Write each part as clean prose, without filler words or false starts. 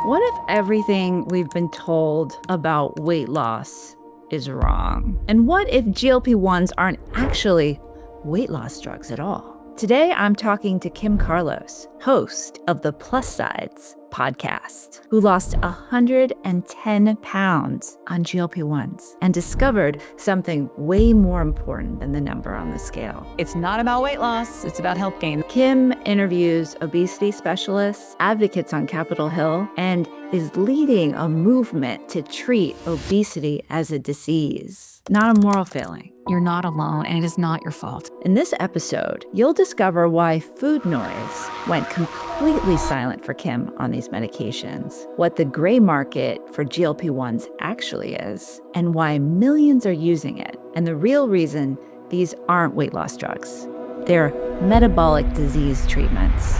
What if everything we've been told about weight loss is wrong? And what if GLP-1s aren't actually weight loss drugs at all? Today, I'm talking to Kim Carlos, host of the Plus Sidez Podcast, who lost 110 pounds on GLP-1s and discovered something way more important than the number on the scale. It's not about weight loss, it's about health gain. Kim interviews obesity specialists, advocates on Capitol Hill, and is leading a movement to treat obesity as a disease, not a moral failing. You're not alone, and it is not your fault. In this episode, you'll discover why food noise went completely silent for Kim on these medications, what the gray market for GLP-1s actually is, and why millions are using it, and the real reason these aren't weight loss drugs. They're metabolic disease treatments.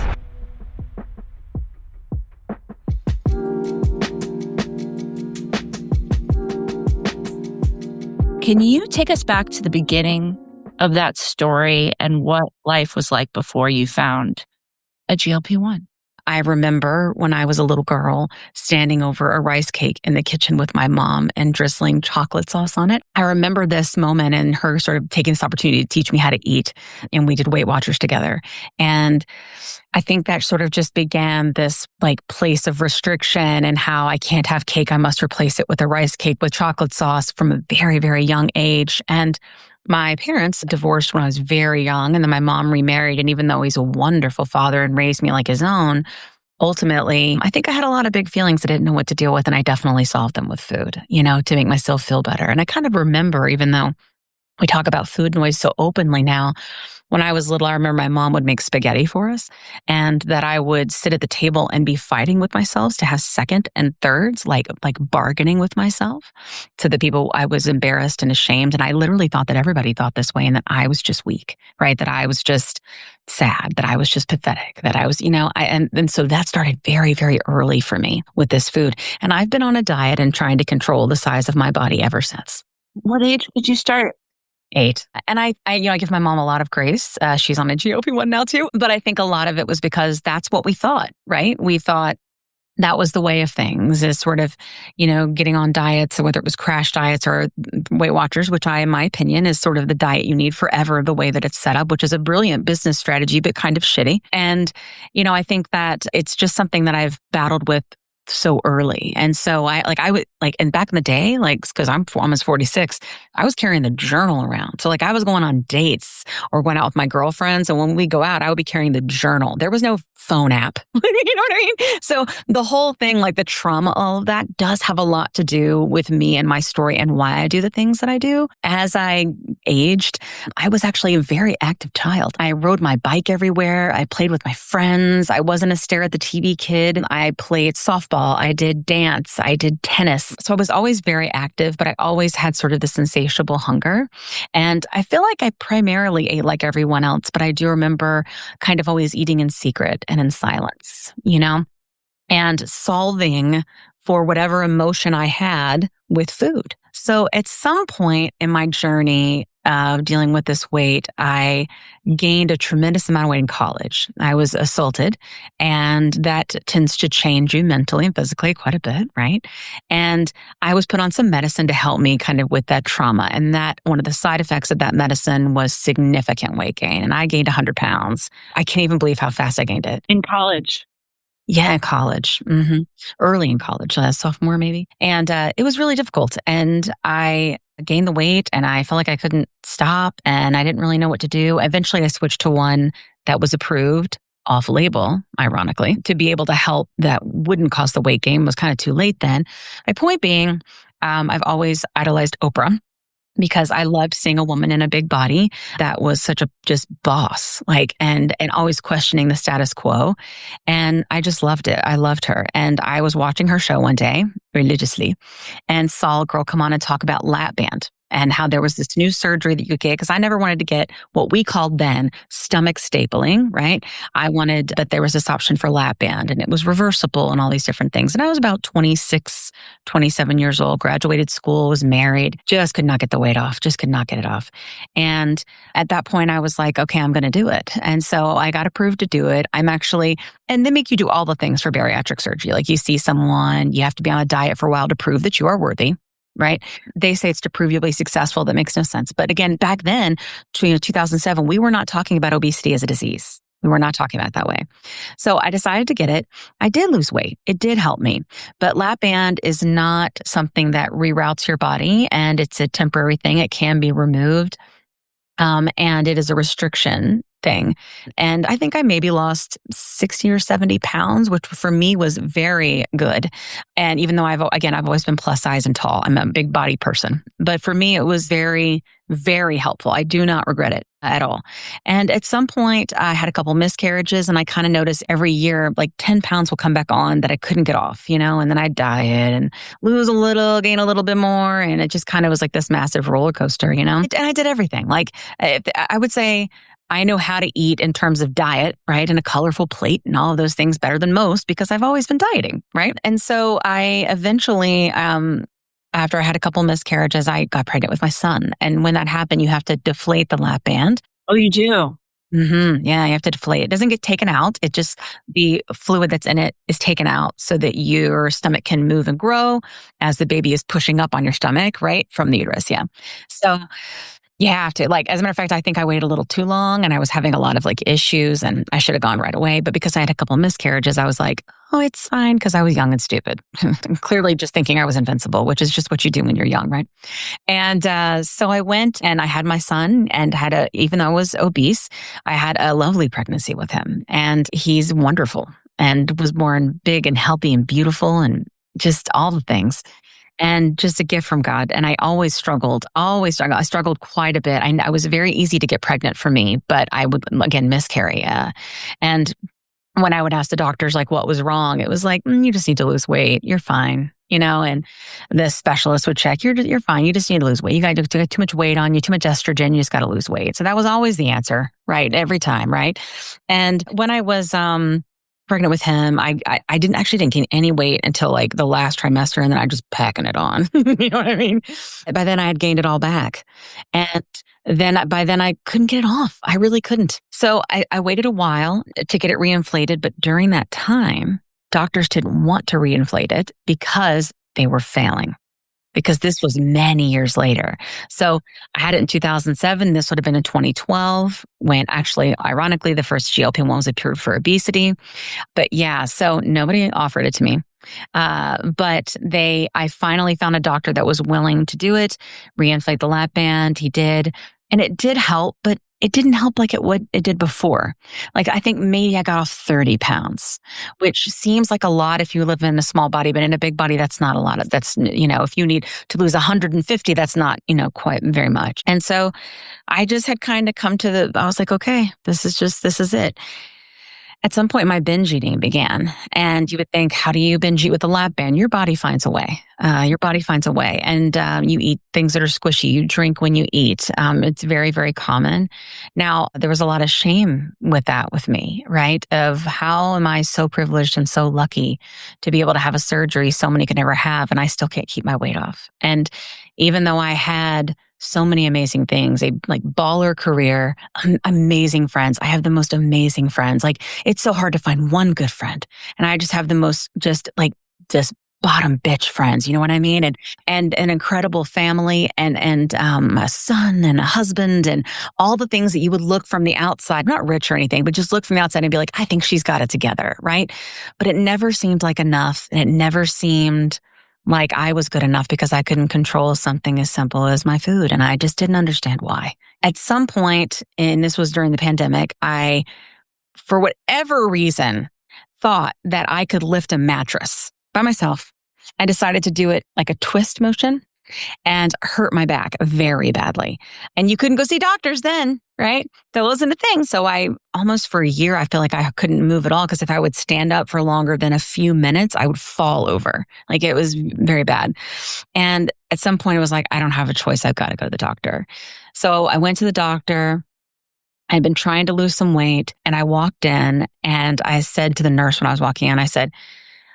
Can you take us back to the beginning of that story and what life was like before you found a GLP-1? I remember when I was a little girl standing over a rice cake in the kitchen with my mom and drizzling chocolate sauce on it. I remember this moment and her sort of taking this opportunity to teach me how to eat. And we did Weight Watchers together. And I think that sort of just began this like place of restriction and how I can't have cake. I must replace it with a rice cake with chocolate sauce from a very, very young age. And my parents divorced when I was very young, and then my mom remarried. And even though he's a wonderful father and raised me like his own, ultimately, I think I had a lot of big feelings I didn't know what to deal with. And I definitely solved them with food, to make myself feel better. And I kind of remember, even though we talk about food noise so openly now, when I was little, I remember my mom would make spaghetti for us, and that I would sit at the table and be fighting with myself to have second and thirds, like bargaining with myself to the people. I was embarrassed and ashamed. And I literally thought that everybody thought this way and that I was just weak, right? That I was just sad, that I was just pathetic, that I was, and so that started very, very early for me with this food. And I've been on a diet and trying to control the size of my body ever since. What age did you start? 8. And I give my mom a lot of grace. She's on a GLP-1 now too. But I think a lot of it was because that's what we thought, right? We thought that was the way of things, is sort of, getting on diets, whether it was crash diets or Weight Watchers, which in my opinion, is sort of the diet you need forever, the way that it's set up, which is a brilliant business strategy, but kind of shitty. And, I think that it's just something that I've battled with so early. And so and back in the day, cause I'm almost 46, I was carrying the journal around. So I was going on dates or going out with my girlfriends. And when we go out, I would be carrying the journal. There was no phone app. You know what I mean? So the whole thing, the trauma, all of that does have a lot to do with me and my story and why I do the things that I do. As I aged, I was actually a very active child. I rode my bike everywhere. I played with my friends. I wasn't a stare at the TV kid. I played softball. I did dance. I did tennis. So I was always very active, but I always had sort of this insatiable hunger. And I feel like I primarily ate like everyone else, but I do remember kind of always eating in secret and in silence, and solving for whatever emotion I had with food. So at some point in my journey of dealing with this weight, I gained a tremendous amount of weight in college. I was assaulted, and that tends to change you mentally and physically quite a bit, right? And I was put on some medicine to help me kind of with that trauma. And that one of the side effects of that medicine was significant weight gain. And I gained 100 pounds. I can't even believe how fast I gained it. In college? Yeah, college. Early in college, sophomore maybe. And it was really difficult. And I gained the weight and I felt like I couldn't stop and I didn't really know what to do. Eventually, I switched to one that was approved off label, ironically, to be able to help that wouldn't cause the weight gain. It was kind of too late then. My point being, I've always idolized Oprah, because I loved seeing a woman in a big body that was such a just boss, and always questioning the status quo. And I just loved it. I loved her. And I was watching her show one day religiously and saw a girl come on and talk about lap band. and how there was this new surgery that you could get, because I never wanted to get what we called then stomach stapling, right? I wanted, but there was this option for lap band, and it was reversible and all these different things. And I was about 26, 27 years old, graduated school, was married, just could not get the weight off, just could not get it off. And at that point, I was like, okay, I'm going to do it. And so I got approved to do it. And they make you do all the things for bariatric surgery. Like you see someone, you have to be on a diet for a while to prove that you are worthy. Right? They say it's to prove you'll be successful. That makes no sense. But again, back then, 2007, we were not talking about obesity as a disease. We were not talking about it that way. So I decided to get it. I did lose weight. It did help me. But lap band is not something that reroutes your body, and it's a temporary thing. It can be removed. And it is a restriction thing. And I think I maybe lost 60 or 70 pounds, which for me was very good. And even though I've always been plus size and tall, I'm a big body person. But for me, it was very, very helpful. I do not regret it at all. And at some point, I had a couple miscarriages, and I kind of noticed every year, like 10 pounds will come back on that I couldn't get off, and then I'd diet and lose a little, gain a little bit more. And it just kind of was like this massive roller coaster, And I did everything. Like I would say, I know how to eat in terms of diet, right? And a colorful plate and all of those things better than most because I've always been dieting, right? And so I eventually, after I had a couple miscarriages, I got pregnant with my son. And when that happened, you have to deflate the lap band. Oh, you do? Mm-hmm. Yeah, you have to deflate. It doesn't get taken out. It just, the fluid that's in it is taken out so that your stomach can move and grow as the baby is pushing up on your stomach, right? From the uterus. Yeah. So you have to, as a matter of fact, I think I waited a little too long, and I was having a lot of issues, and I should have gone right away. But because I had a couple of miscarriages, I was like, oh, it's fine, because I was young and stupid. Clearly just thinking I was invincible, which is just what you do when you're young, right? And so I went and I had my son, and even though I was obese, I had a lovely pregnancy with him. And he's wonderful and was born big and healthy and beautiful and just all the things. And just a gift from God. And I always struggled. I struggled quite a bit. I was very easy to get pregnant for me, but I would, again, miscarry. And when I would ask the doctors, what was wrong, it was like, you just need to lose weight. You're fine. And the specialist would check, you're fine. You just need to lose weight. You got too much weight on you, too much estrogen. You just got to lose weight. So that was always the answer, right? Every time, right? And when I was, pregnant with him, I didn't gain any weight until the last trimester, and then I just packing it on. You know what I mean? By then I had gained it all back. And then by then I couldn't get it off. I really couldn't. So I waited a while to get it reinflated. But during that time, doctors didn't want to reinflate it because they were failing. Because this was many years later. So I had it in 2007. This would have been in 2012 when actually, ironically, the first GLP-1 was approved for obesity. But yeah, so nobody offered it to me. But I finally found a doctor that was willing to do it, reinflate the lap band. He did. And it did help, but it didn't help like it did before. I think maybe I got off 30 pounds, which seems like a lot if you live in a small body, but in a big body, that's not a lot. That's, if you need to lose 150, that's not, quite very much. And so I just had kind of I was like, okay, this is it. At some point, my binge eating began. And you would think, how do you binge eat with a lap band? Your body finds a way. And you eat things that are squishy. You drink when you eat. It's very, very common. Now, there was a lot of shame with that with me, right? Of how am I so privileged and so lucky to be able to have a surgery so many could never have, and I still can't keep my weight off. And even though I had so many amazing things, a baller career, amazing friends. I have the most amazing friends. It's so hard to find one good friend. And I just have the most just bottom bitch friends. You know what I mean? And an incredible family and a son and a husband and all the things that you would look from the outside, not rich or anything, but just look from the outside and be like, I think she's got it together. Right. But it never seemed like enough. And it never seemed like I was good enough because I couldn't control something as simple as my food. And I just didn't understand why. At some point, and this was during the pandemic, I, for whatever reason, thought that I could lift a mattress by myself. I decided to do it like a twist motion. and hurt my back very badly. And you couldn't go see doctors then, right? That wasn't a thing. So I almost for a year, I feel like I couldn't move at all because if I would stand up for longer than a few minutes, I would fall over. Like it was very bad. And at some point it was like, I don't have a choice. I've got to go to the doctor. So I went to the doctor. I'd been trying to lose some weight and I walked in and I said to the nurse when I was walking in, I said,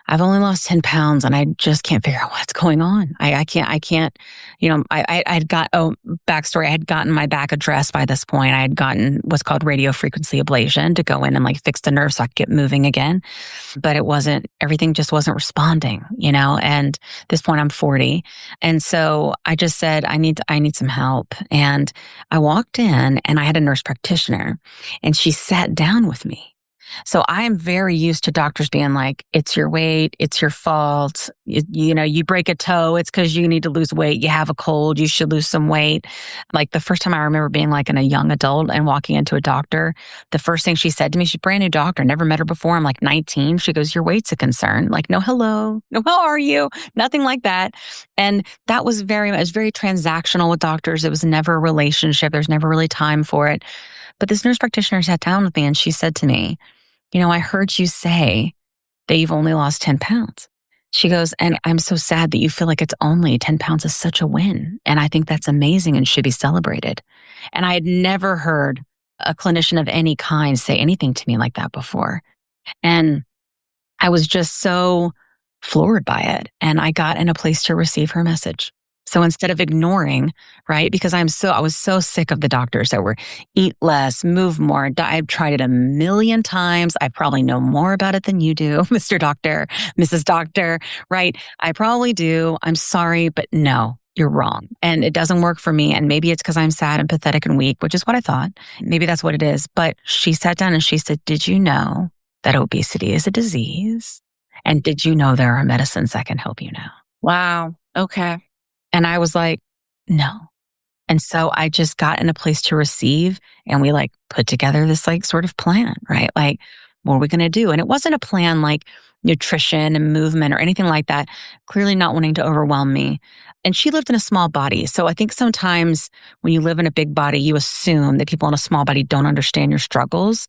I've only lost 10 pounds and I just can't figure out what's going on. I can't, I'd got, backstory, I had gotten my back addressed by this point. I had gotten what's called radio frequency ablation to go in and like fix the nerve so I could get moving again. But everything just wasn't responding, and at this point I'm 40. And so I just said, I need some help. And I walked in and I had a nurse practitioner and she sat down with me. So I'm very used to doctors being like, it's your weight, it's your fault. You break a toe, it's because you need to lose weight. You have a cold, you should lose some weight. Like the first time I remember being like a young adult and walking into a doctor, the first thing she said to me, she's a brand new doctor, never met her before. I'm like 19. She goes, your weight's a concern. Like, no, hello, no, how are you? Nothing like that. And that was very transactional with doctors. It was never a relationship. There's never really time for it. But this nurse practitioner sat down with me and she said to me, I heard you say that you've only lost 10 pounds. She goes, and I'm so sad that you feel like it's only 10 pounds is such a win. And I think that's amazing and should be celebrated. And I had never heard a clinician of any kind say anything to me like that before. And I was just so floored by it. And I got in a place to receive her message. So instead of ignoring, right, because I was so sick of the doctors that were eat less, move more. I've tried it a million times. I probably know more about it than you do, Mr. Doctor, Mrs. Doctor, right? I probably do. I'm sorry, but no, you're wrong. And it doesn't work for me. And maybe it's because I'm sad and pathetic and weak, which is what I thought. Maybe that's what it is. But she sat down and she said, did you know that obesity is a disease? And did you know there are medicines that can help you now? Wow. Okay. And I was like, no. And so I just got in a place to receive and we put together this sort of plan, right? Like, what are we going to do? And it wasn't a plan like nutrition and movement or anything like that, clearly not wanting to overwhelm me. And she lived in a small body. So I think sometimes when you live in a big body, you assume that people in a small body don't understand your struggles.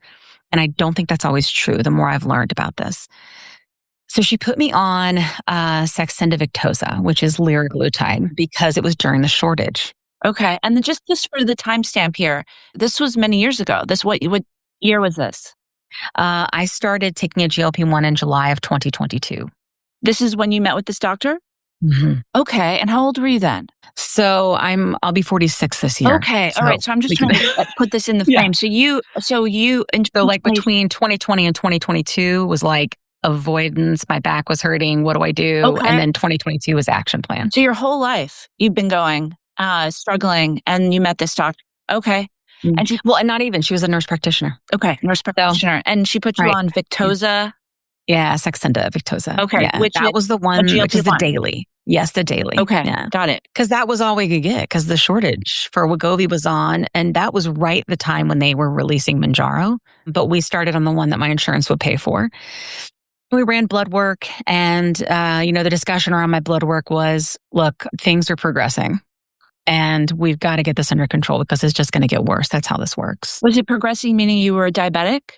And I don't think that's always true the more I've learned about this. So she put me on Saxenda Victoza, which is liraglutide, because it was during the shortage. Okay. And then just for the timestamp here, this was many years ago. What year was this? I started taking a GLP-1 in July of 2022. This is when you met with this doctor? Mm-hmm. Okay. And how old were you then? So I'll be 46 this year. Okay. All right. So I'm just trying to put this in the frame. Yeah. So between 2020 and 2022 was avoidance. My back was hurting. What do I do? Okay. And then 2022 was action plan. So your whole life you've been going, struggling, and you met this doctor. Okay. Mm-hmm. And not even, she was a nurse practitioner. Okay. Nurse practitioner. And she put you on Victoza. Yeah. Saxenda Victoza. Okay. Yeah. That was the one, which is the daily. Yes, the daily. Okay. Yeah. Got it. Because that was all we could get because the shortage for Wegovy was on. And that was right the time when they were releasing Mounjaro. But we started on the one that my insurance would pay for. We ran blood work and, the discussion around my blood work was, look, things are progressing and we've got to get this under control because it's just going to get worse. That's how this works. Was it progressing, meaning you were diabetic?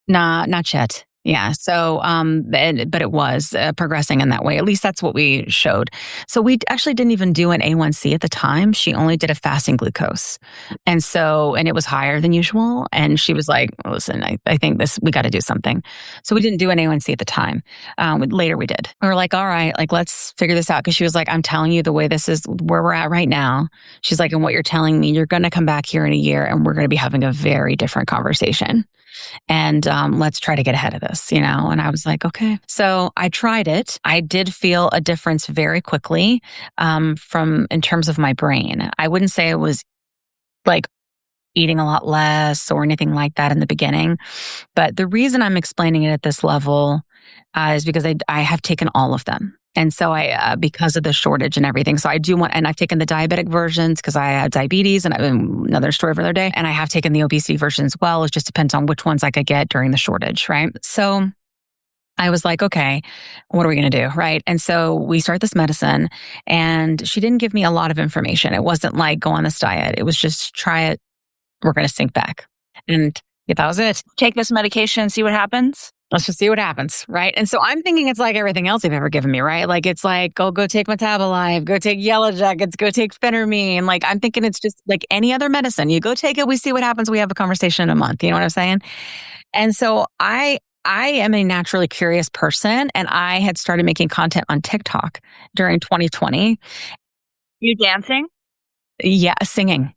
Nah, not yet. Yeah. So, but it was progressing in that way. At least that's what we showed. So we actually didn't even do an A1C at the time. She only did a fasting glucose. And it was higher than usual. And she was like, listen, I think we got to do something. So we didn't do an A1C at the time. Later we did. We were like, all right, let's figure this out. Cause she was like, I'm telling you the way this is where we're at right now. She's like, and what you're telling me, you're going to come back here in a year and we're going to be having a very different conversation. And let's try to get ahead of this, And I was like, okay. So I tried it. I did feel a difference very quickly in terms of my brain. I wouldn't say it was eating a lot less or anything like that in the beginning. But the reason I'm explaining it at this level is because I have taken all of them. And so because of the shortage and everything. So I do and I've taken the diabetic versions because I had diabetes and another story for another day. And I have taken the obesity version as well. It just depends on which ones I could get during the shortage, right? So I was like, okay, what are we going to do? Right. And so we start this medicine, and she didn't give me a lot of information. It wasn't like go on this diet. It was just try it. We're going to sink back. And that was it. Take this medication and see what happens. Let's just see what happens. Right. And so I'm thinking it's like everything else they've ever given me. Right. Like it's like, go take Metabolife, go take Yellow Jackets, go take Phentermine. Like I'm thinking it's just like any other medicine. You go take it. We see what happens. We have a conversation in a month. You know what I'm saying? And so I am a naturally curious person, and I had started making content on TikTok during 2020. You dancing? Yeah, singing,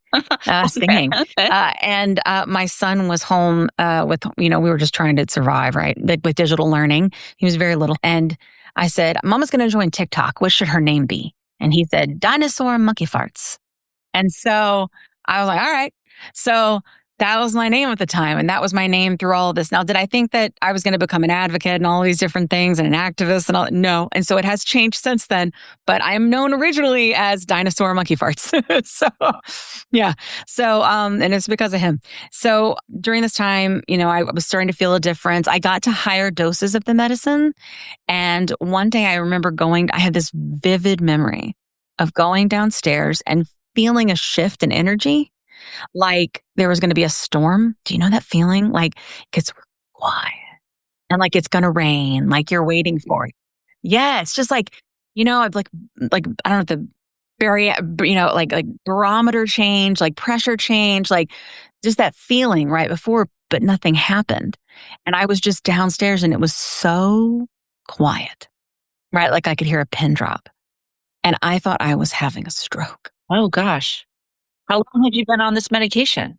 singing. And my son was home with, we were just trying to survive, right? Like with digital learning. He was very little. And I said, Mama's going to join TikTok. What should her name be? And he said, Dinosaur Monkey Farts. And so I was like, all right. So that was my name at the time. And that was my name through all of this. Now, did I think that I was going to become an advocate and all these different things and an activist and all? No. And so it has changed since then. But I am known originally as Dinosaur Monkey Farts. So, yeah. So, and it's because of him. So during this time, I was starting to feel a difference. I got to higher doses of the medicine. And one day I remember I had this vivid memory of going downstairs and feeling a shift in energy. Like there was going to be a storm. Do you know that feeling? Like it gets quiet and like it's going to rain, like you're waiting for it. Yeah. It's just like, I've like, I don't know, the like barometer change, like pressure change, like just that feeling right before, but nothing happened. And I was just downstairs and it was so quiet, right? Like I could hear a pin drop, and I thought I was having a stroke. Oh gosh. How long had you been on this medication?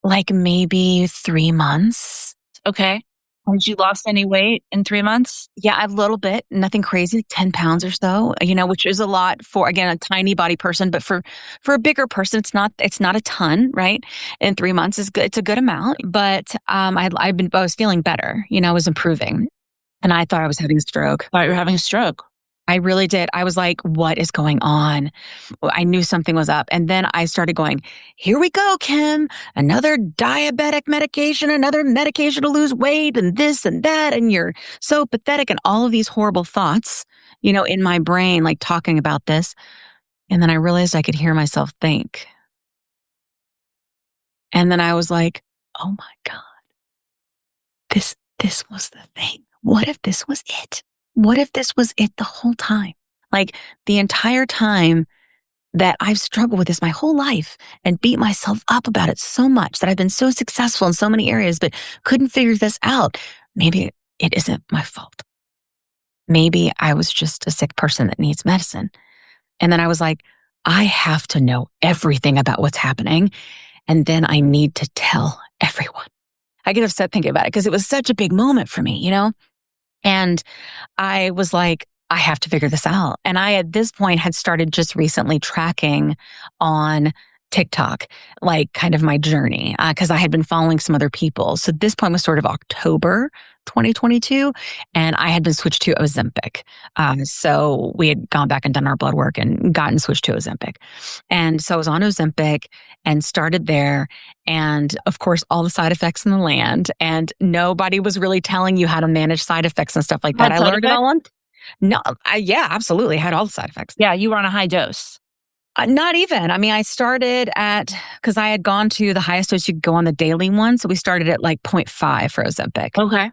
Like maybe 3 months. Okay. Had you lost any weight in 3 months? Yeah, a little bit. Nothing crazy, like 10 pounds or so, which is a lot for, again, a tiny body person. But for a bigger person, it's not a ton, right? In 3 months is good. It's a good amount. But I was feeling better. I was improving. And I thought I was having a stroke. Thought you were having a stroke. I really did. I was like, what is going on? I knew something was up. And then I started going, here we go, Kim. Another diabetic medication, another medication to lose weight, and this and that. And you're so pathetic. And all of these horrible thoughts, in my brain, like talking about this. And then I realized I could hear myself think. And then I was like, oh my God, this was the thing. What if this was it? What if this was it the whole time? Like the entire time that I've struggled with this my whole life and beat myself up about it so much, that I've been so successful in so many areas, but couldn't figure this out. Maybe it isn't my fault. Maybe I was just a sick person that needs medicine. And then I was like, I have to know everything about what's happening. And then I need to tell everyone. I get upset thinking about it because it was such a big moment for me, And I was like, I have to figure this out. And I, at this point, had started just recently tracking on TikTok, like kind of my journey, because I had been following some other people. So this point was sort of October 2022, and I had been switched to Ozempic. So we had gone back and done our blood work and gotten switched to Ozempic. And so I was on Ozempic and started there. And of course, all the side effects in the land, and nobody was really telling you how to manage side effects and stuff like that. I learned it all on. No, yeah, absolutely. I had all the side effects. Yeah, you were on a high dose. Not even. I mean, I started because I had gone to the highest dose you could go on the daily one. So we started at like 0.5 for Ozempic. Okay.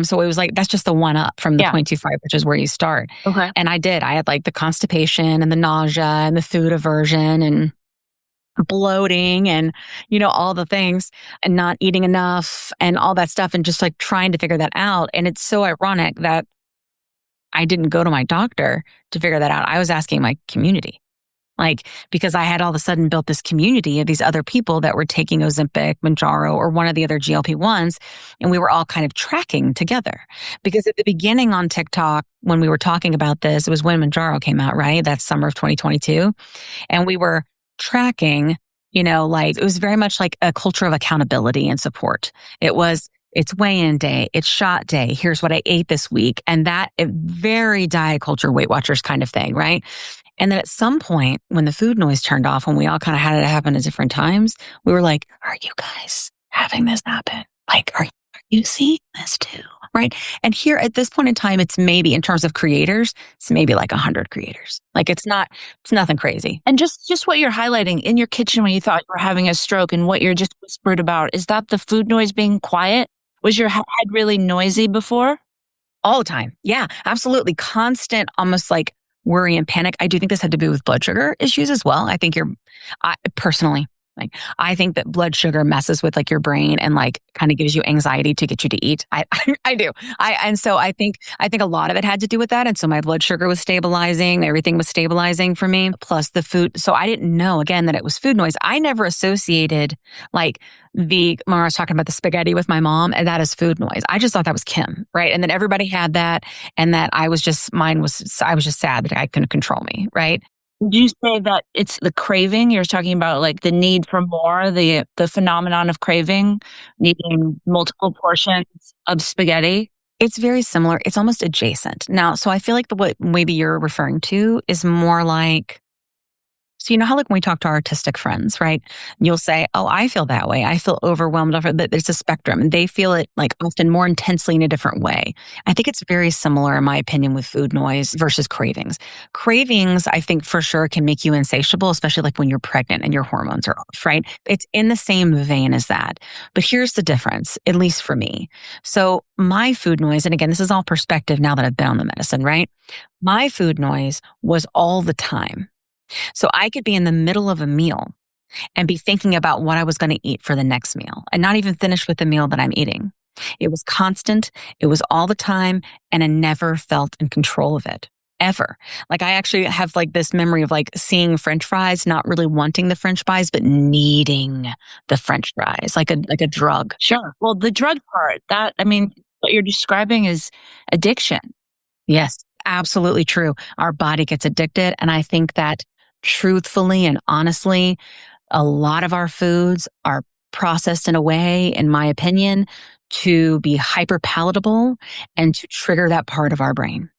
So it was like, that's just the one up from the 0.25, which is where you start. Okay. And I had like the constipation and the nausea and the food aversion and bloating and, all the things, and not eating enough and all that stuff, and just like trying to figure that out. And it's so ironic that I didn't go to my doctor to figure that out. I was asking my community. Like, because I had all of a sudden built this community of these other people that were taking Ozempic, Mounjaro, or one of the other GLP-1s, and we were all kind of tracking together. Because at the beginning on TikTok, when we were talking about this, it was when Mounjaro came out, right? That's summer of 2022. And we were tracking, like, it was very much like a culture of accountability and support. It was, it's weigh-in day, it's shot day, here's what I ate this week. And that very diet culture, Weight Watchers kind of thing, right? And then at some point, when the food noise turned off, when we all kind of had it happen at different times, we were like, are you guys having this happen? Like, are you seeing this too? right? And here at this point in time, it's maybe in terms of creators, it's maybe like 100 creators. Like it's nothing crazy. And just what you're highlighting in your kitchen when you thought you were having a stroke and what you're just whispered about, is that the food noise being quiet? Was your head really noisy before? All the time. Yeah, absolutely. Constant, almost like worry and panic. I do think this had to do with blood sugar issues as well. Personally, like, I think that blood sugar messes with like your brain and like kind of gives you anxiety to get you to eat. I do. And so I think a lot of it had to do with that. And so my blood sugar was stabilizing. Everything was stabilizing for me. Plus the food. So I didn't know again that it was food noise. I never associated like when I was talking about the spaghetti with my mom, and that is food noise. I just thought that was Kim, right? And then everybody had that, and that I was just sad that I couldn't control me, right? Would you say that it's the craving? You're talking about like the need for more, the phenomenon of craving, needing multiple portions of spaghetti? It's very similar. It's almost adjacent. Now, so I feel like what maybe you're referring to is more like, so you know how like when we talk to our artistic friends, right? You'll say, oh, I feel that way. I feel overwhelmed. There's a spectrum, and they feel it like often more intensely in a different way. I think it's very similar, in my opinion, with food noise versus cravings. Cravings, I think for sure can make you insatiable, especially like when you're pregnant and your hormones are off, right? It's in the same vein as that. But here's the difference, at least for me. So my food noise, and again, this is all perspective now that I've been on the medicine, right? My food noise was all the time. So I could be in the middle of a meal and be thinking about what I was going to eat for the next meal and not even finish with the meal that I'm eating. It was constant. It was all the time. And I never felt in control of it, ever. Like I actually have like this memory of like seeing French fries, not really wanting the French fries, but needing the French fries, like a drug. Sure. Well, the drug part, what you're describing is addiction. Yes, absolutely true. Our body gets addicted. And I think that truthfully and honestly, a lot of our foods are processed in a way, in my opinion, to be hyper palatable and to trigger that part of our brain.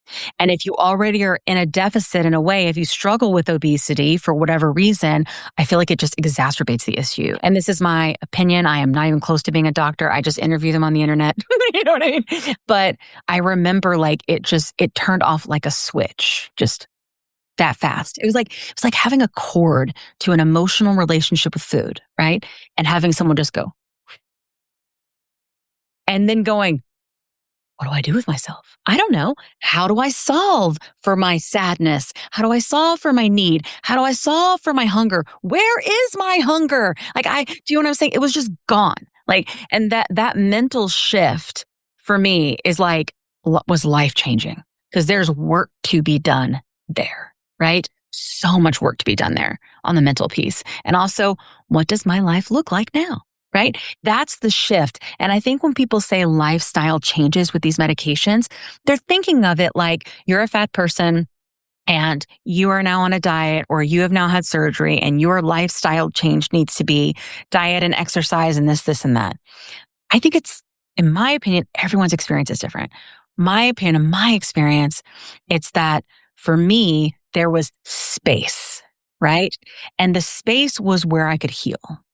And if you already are in a deficit in a way, if you struggle with obesity for whatever reason, I feel like it just exacerbates the issue. And this is my opinion. I am not even close to being a doctor. I just interview them on the internet. You know what I mean? But I remember like it turned off like a switch, just that fast. It was like having a cord to an emotional relationship with food, right? And having someone just go, and then going, what do I do with myself? I don't know. How do I solve for my sadness? How do I solve for my need? How do I solve for my hunger? Where is my hunger? Do you know what I'm saying? It was just gone. Like, and that mental shift for me is like, was life changing, because there's work to be done there, right? So much work to be done there on the mental piece. And also, what does my life look like now? Right? That's the shift. And I think when people say lifestyle changes with these medications, they're thinking of it like you're a fat person and you are now on a diet, or you have now had surgery, and your lifestyle change needs to be diet and exercise and this, and that. I think in my opinion, everyone's experience is different. My opinion, my experience, it's that for me, there was space, right? And the space was where I could heal.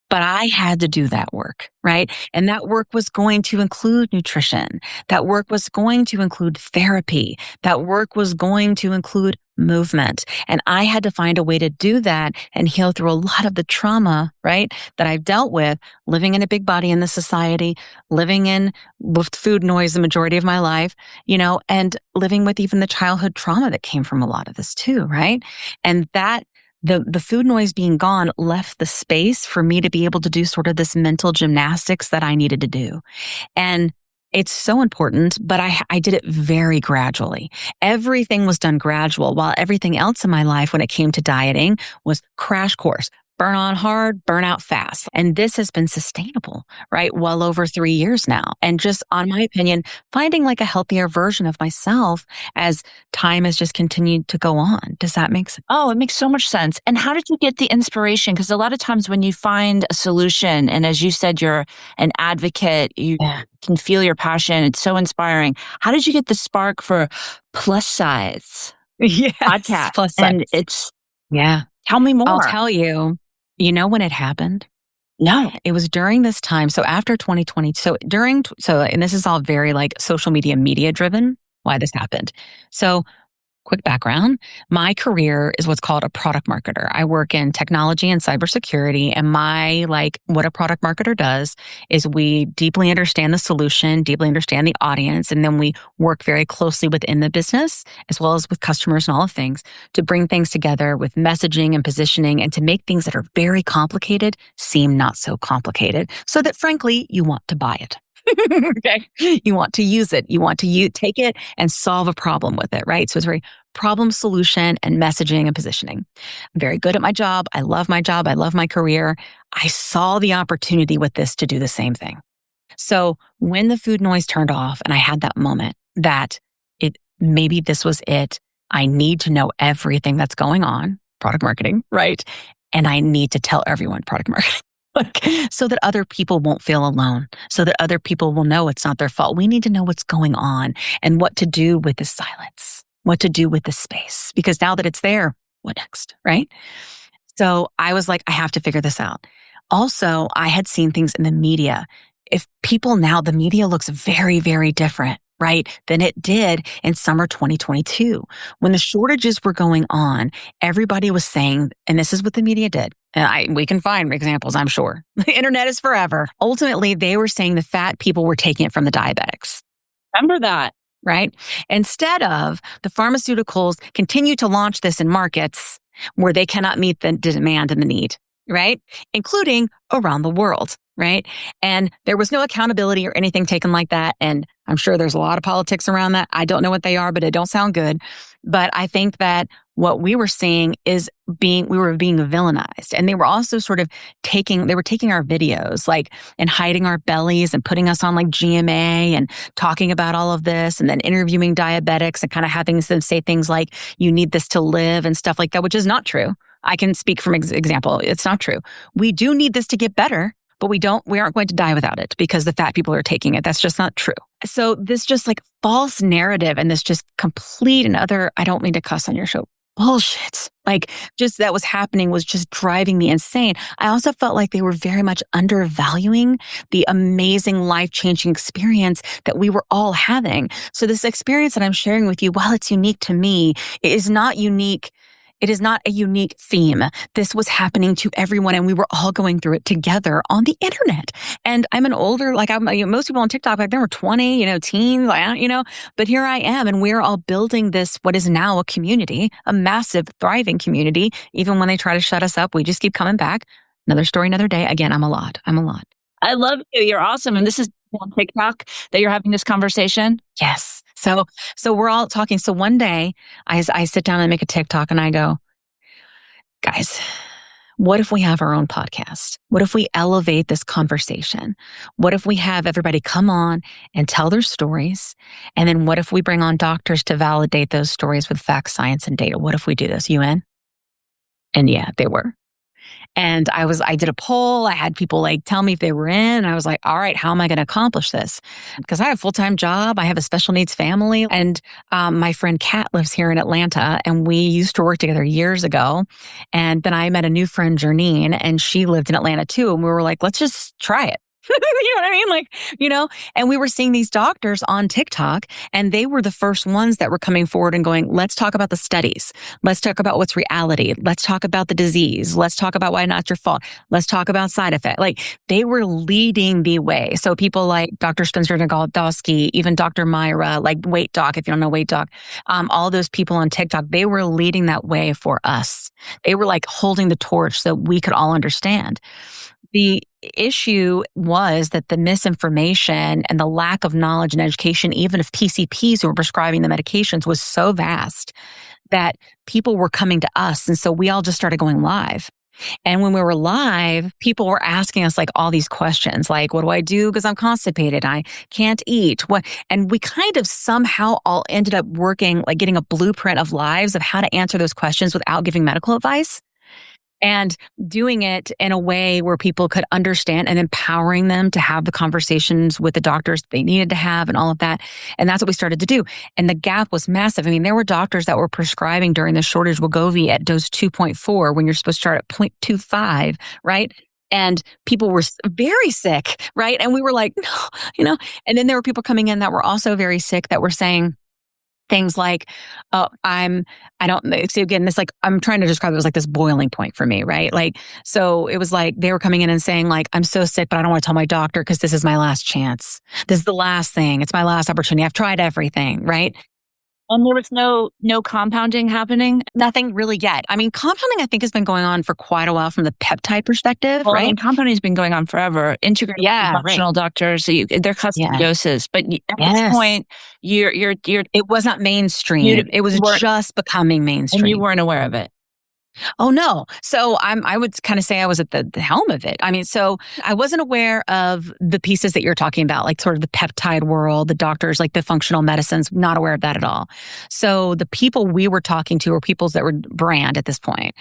But I had to do that work, right? And that work was going to include nutrition. That work was going to include therapy. That work was going to include movement. And I had to find a way to do that and heal through a lot of the trauma, right, that I've dealt with living in a big body in this society, living with food noise the majority of my life, and living with even the childhood trauma that came from a lot of this too, right? And that the food noise being gone left the space for me to be able to do sort of this mental gymnastics that I needed to do. And it's so important, but I did it very gradually. Everything was done gradual, while everything else in my life when it came to dieting was crash course. Burn on hard, burn out fast. And this has been sustainable, right? Well over 3 years now. And just on my opinion, finding like a healthier version of myself as time has just continued to go on. Does that make sense? Oh, it makes so much sense. And how did you get the inspiration? Because a lot of times when you find a solution, and as you said, you're an advocate, you can feel your passion. It's so inspiring. How did you get the spark for Plus Sidez Podcast? Plus Size. And Yeah. Tell me more. I'll tell you. You know when it happened? No, it was during this time. So after 2020, and this is all very like social media driven, why this happened. So quick background, my career is what's called a product marketer. I work in technology and cybersecurity, and what a product marketer does is we deeply understand the solution, deeply understand the audience, and then we work very closely within the business as well as with customers and all of things to bring things together with messaging and positioning and to make things that are very complicated seem not so complicated so that frankly, you want to buy it. Okay. You want to use it. You want to take it and solve a problem with it, right? So it's very problem solution and messaging and positioning. I'm very good at my job. I love my job. I love my career. I saw the opportunity with this to do the same thing. So when the food noise turned off and I had that moment that maybe this was it, I need to know everything that's going on, product marketing, right? And I need to tell everyone product marketing. So that other people won't feel alone, so that other people will know it's not their fault. We need to know what's going on and what to do with the silence, what to do with the space, because now that it's there, what next, right? So I was like, I have to figure this out. Also, I had seen things in the media. The media looks very, very different, right, than it did in summer 2022. When the shortages were going on, everybody was saying, and this is what the media did. And we can find examples, I'm sure. The internet is forever. Ultimately, they were saying the fat people were taking it from the diabetics. Remember that, right? Instead of the pharmaceuticals continue to launch this in markets where they cannot meet the demand and the need, right? Including around the world, right? And there was no accountability or anything taken like that. And I'm sure there's a lot of politics around that. I don't know what they are, but it don't sound good. But I think that what we were seeing is we were being villainized. And they were also sort of taking our videos, and hiding our bellies and putting us on GMA and talking about all of this and then interviewing diabetics and kind of having them say things like, you need this to live and stuff like that, which is not true. I can speak from example. It's not true. We do need this to get better, but we aren't going to die without it because the fat people are taking it. That's just not true. So this just false narrative and this just complete and utter, I don't mean to cuss on your show, bullshit. Just that was happening was just driving me insane. I also felt like they were very much undervaluing the amazing life-changing experience that we were all having. So this experience that I'm sharing with you, while it's unique to me, it is not unique. It is not a unique theme. This was happening to everyone and we were all going through it together on the internet. And I'm an older, most people on TikTok back then were 20, teens, but here I am and we're all building this, what is now a community, a massive, thriving community. Even when they try to shut us up, we just keep coming back. Another story, another day. Again, I'm a lot. I love you. You're awesome. And this is on TikTok that you're having this conversation? Yes. So we're all talking. So one day I sit down and make a TikTok and I go, guys, what if we have our own podcast? What if we elevate this conversation? What if we have everybody come on and tell their stories? And then what if we bring on doctors to validate those stories with facts, science, and data? What if we do this? You in? And yeah, they were. And I did a poll. I had people tell me if they were in. And I was like, all right, how am I going to accomplish this? Because I have a full-time job. I have a special needs family. And my friend Kat lives here in Atlanta. And we used to work together years ago. And then I met a new friend, Janine, and she lived in Atlanta too. And we were like, let's just try it. You know what I mean? And we were seeing these doctors on TikTok and they were the first ones that were coming forward and going, let's talk about the studies. Let's talk about what's reality. Let's talk about the disease. Let's talk about why not your fault. Let's talk about side effects. They were leading the way. So people like Dr. Spencer Nagoldowski, even Dr. Myra, Weight Doc, if you don't know Weight Doc, all those people on TikTok, they were leading that way for us. They were holding the torch so we could all understand. The issue was that the misinformation and the lack of knowledge and education, even of PCPs who were prescribing the medications, was so vast that people were coming to us. And so we all just started going live. And when we were live, people were asking us all these questions, what do I do because I'm constipated? I can't eat. And we kind of somehow all ended up working, getting a blueprint of lives of how to answer those questions without giving medical advice. And doing it in a way where people could understand and empowering them to have the conversations with the doctors they needed to have and all of that. And that's what we started to do. And the gap was massive. I mean, there were doctors that were prescribing during the shortage Wegovy at dose 2.4 when you're supposed to start at 0.25, right? And people were very sick, right? And we were like, no, and then there were people coming in that were also very sick that were saying things like, oh, I don't, see again, this like, I'm trying to describe it as like this boiling point for me, right? Like, so it was like, they were coming in and saying like, I'm so sick, but I don't want to tell my doctor because this is my last chance. This is the last thing. It's my last opportunity. I've tried everything, right? And there was no compounding happening? Nothing really yet. I mean, compounding, I think, has been going on for quite a while from the peptide perspective, Well, right? I mean, compounding has been going on forever. Integrated functional doctors, so they're custom doses. But at this point, you're it was not mainstream. It was just becoming mainstream. And you weren't aware of it. Oh, no. So I would kind of say I was at the helm of it. I mean, so I wasn't aware of the pieces that you're talking about, like sort of the peptide world, the doctors, like the functional medicines, not aware of that at all. So the people we were talking to were people that were brand at this point.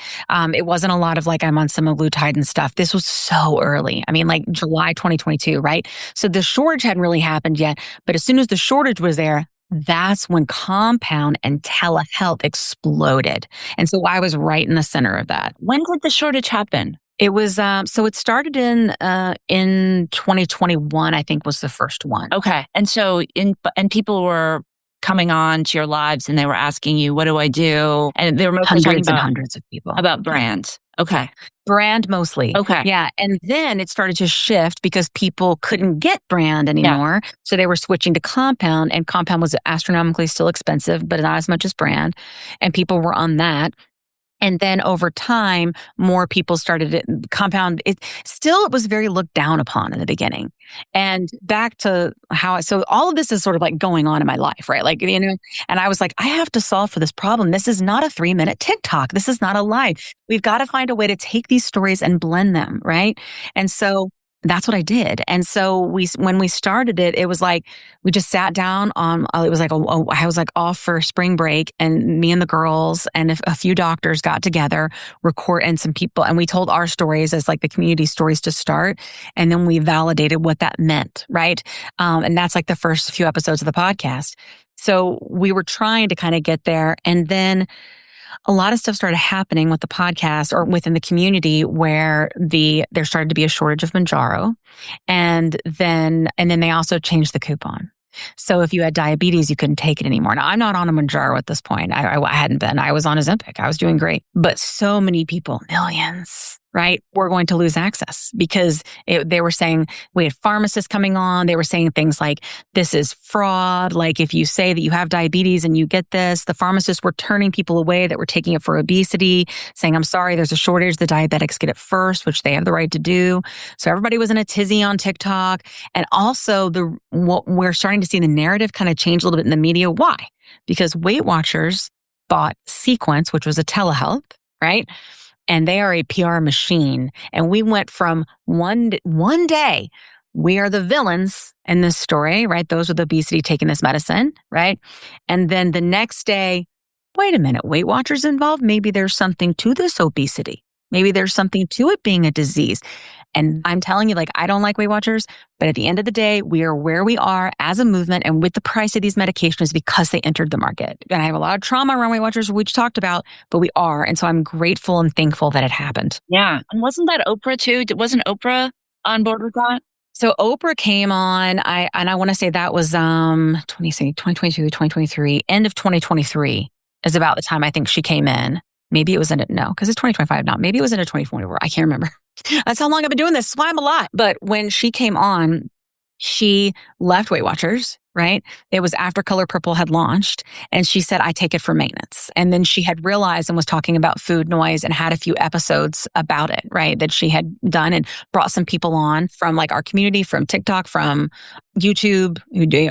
It wasn't a lot of like, I'm on semaglutide and stuff. This was so early. I mean, like July 2022, right? So the shortage hadn't really happened yet. But as soon as the shortage was there, that's when compound and telehealth exploded. And so I was right in the center of that. When did the shortage happen? It was, so it started in 2021, I think was the first one. Okay. And so and people were coming on to your lives and they were asking you, what do I do? And they were mostly hundreds and hundreds of people. About brands. Okay. Brand mostly. Okay. Yeah. And then it started to shift because people couldn't get brand anymore. Yeah. So they were switching to compound, and compound was astronomically still expensive, but not as much as brand. And people were on that. And then over time, more people started it. Compound, it was very looked down upon in the beginning. And back to so all of this is sort of like going on in my life, right? Like, and I was like, I have to solve for this problem. This is not a 3-minute TikTok. This is not a life. We've got to find a way to take these stories and blend them, right? And so that's what I did. And so when we started it, it was like, we just sat down it was like, I was like off for spring break, and me and the girls and a few doctors got together, and some people, and we told our stories as like the community stories to start. And then we validated what that meant. Right. And that's like the first few episodes of the podcast. So we were trying to kind of get there. And then a lot of stuff started happening with the podcast or within the community where there started to be a shortage of Mounjaro. And then they also changed the coupon. So if you had diabetes, you couldn't take it anymore. Now, I'm not on a Mounjaro at this point. I hadn't been. I was on Ozempic. I was doing great. But so many people, millions, right, were going to lose access because they were saying, we had pharmacists coming on. They were saying things like, this is fraud. Like if you say that you have diabetes and you get this, the pharmacists were turning people away that were taking it for obesity, saying, I'm sorry, there's a shortage. The diabetics get it first, which they have the right to do. So everybody was in a tizzy on TikTok. And also what we're starting to see the narrative kind of change a little bit in the media. Why? Because Weight Watchers bought Sequence, which was a telehealth, right? And they are a PR machine. And we went from one day, we are the villains in this story, right? Those with obesity taking this medicine, right? And then the next day, wait a minute, Weight Watchers involved? Maybe there's something to this obesity. Maybe there's something to it being a disease. And I'm telling you, like, I don't like Weight Watchers, but at the end of the day, we are where we are as a movement and with the price of these medications because they entered the market. And I have a lot of trauma around Weight Watchers, which we talked about, but we are. And so I'm grateful and thankful that it happened. Yeah. And wasn't that Oprah too? Wasn't Oprah on board with that? So Oprah came on, I want to say that was 2022, 2023, end of 2023 is about the time I think she came in. Maybe it was because it's 2025 now. Maybe it was into 2024. I can't remember. That's how long I've been doing this. That's why I'm a lot. But when she came on, she left Weight Watchers, right? It was after Color Purple had launched. And she said, I take it for maintenance. And then she had realized and was talking about food noise and had a few episodes about it, right? That she had done and brought some people on from like our community, from TikTok, from YouTube,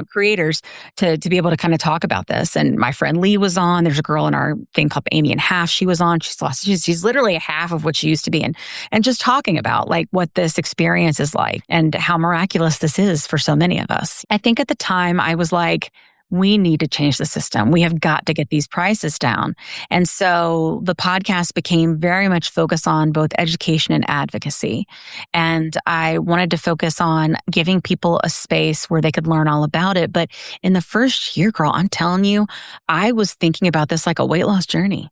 creators to be able to kind of talk about this. And my friend Lee was on. There's a girl in our thing called Amy and Half. She was on. She's literally a half of what she used to be. And just talking about like what this experience is like and how miraculous this is for so many of us. I think at the time I was like, we need to change the system. We have got to get these prices down. And so the podcast became very much focused on both education and advocacy. And I wanted to focus on giving people a space where they could learn all about it. But in the first year, girl, I'm telling you, I was thinking about this like a weight loss journey.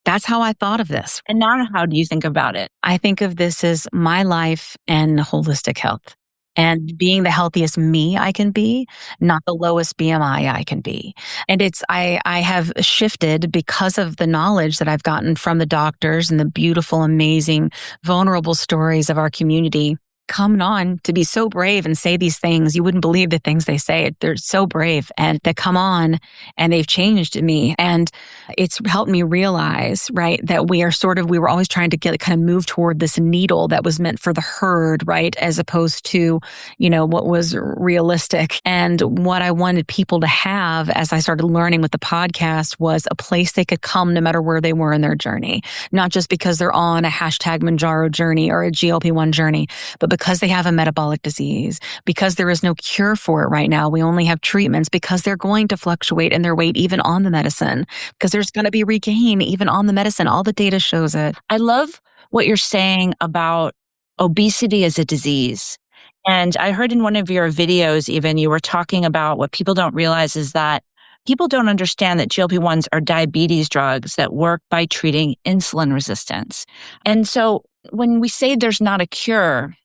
That's how I thought of this. And now how do you think about it? I think of this as my life and holistic health and being the healthiest me I can be, not the lowest BMI I can be. And I have shifted because of the knowledge that I've gotten from the doctors and the beautiful, amazing, vulnerable stories of our community coming on to be so brave and say these things. You wouldn't believe the things they say. They're so brave and they come on and they've changed me. And it's helped me realize, right, that we were always trying to kind of move toward this needle that was meant for the herd, right, as opposed to, what was realistic. And what I wanted people to have as I started learning with the podcast was a place they could come no matter where they were in their journey, not just because they're on a #Manjaro journey or a GLP-1 journey, but because they have a metabolic disease, because there is no cure for it right now. We only have treatments because they're going to fluctuate in their weight even on the medicine, because there's going to be regain even on the medicine. All the data shows it. I love what you're saying about obesity as a disease. And I heard in one of your videos, even you were talking about what people don't realize is that people don't understand that GLP-1s are diabetes drugs that work by treating insulin resistance. And so when we say there's not a cure,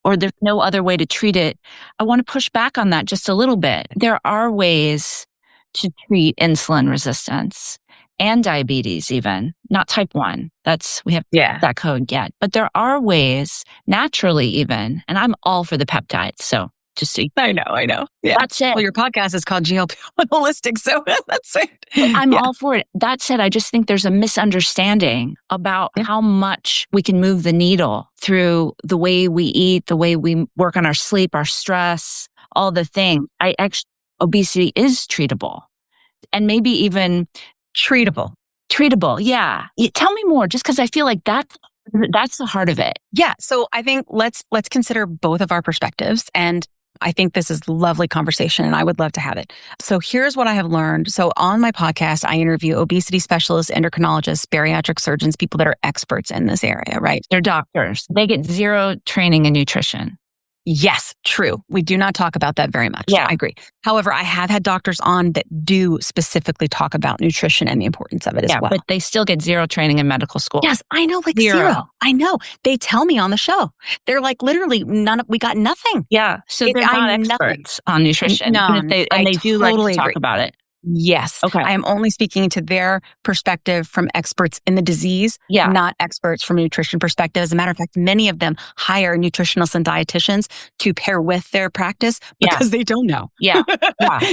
or there's no other way to treat it, I want to push back on that just a little bit. There are ways to treat insulin resistance and diabetes even, not type 1. We haven't that code yet. But there are ways, naturally even, and I'm all for the peptides, so just so I know. Yeah. That's it. Well, your podcast is called GLP-1 Holistic, so that's it. I'm all for it. That said, I just think there's a misunderstanding about how much we can move the needle through the way we eat, the way we work on our sleep, our stress, all the things. Obesity is treatable, and maybe even treatable. Treatable, yeah. Tell me more, just because I feel like that's the heart of it. Yeah. So I think let's consider both of our perspectives. And I think this is a lovely conversation and I would love to have it. So here's what I have learned. So on my podcast, I interview obesity specialists, endocrinologists, bariatric surgeons, people that are experts in this area, right? They're doctors. They get zero training in nutrition. Yes, true. We do not talk about that very much. Yeah. I agree. However, I have had doctors on that do specifically talk about nutrition and the importance of it as well. But they still get zero training in medical school. Yes, I know, like zero. I know. They tell me on the show. They're like, literally, we got nothing. Yeah. So they're not experts on nutrition. No, they do totally like to talk agree. about it. Yes. Okay. I am only speaking to their perspective from experts in the disease, not experts from a nutrition perspective. As a matter of fact, many of them hire nutritionists and dietitians to pair with their practice because they don't know. Yeah.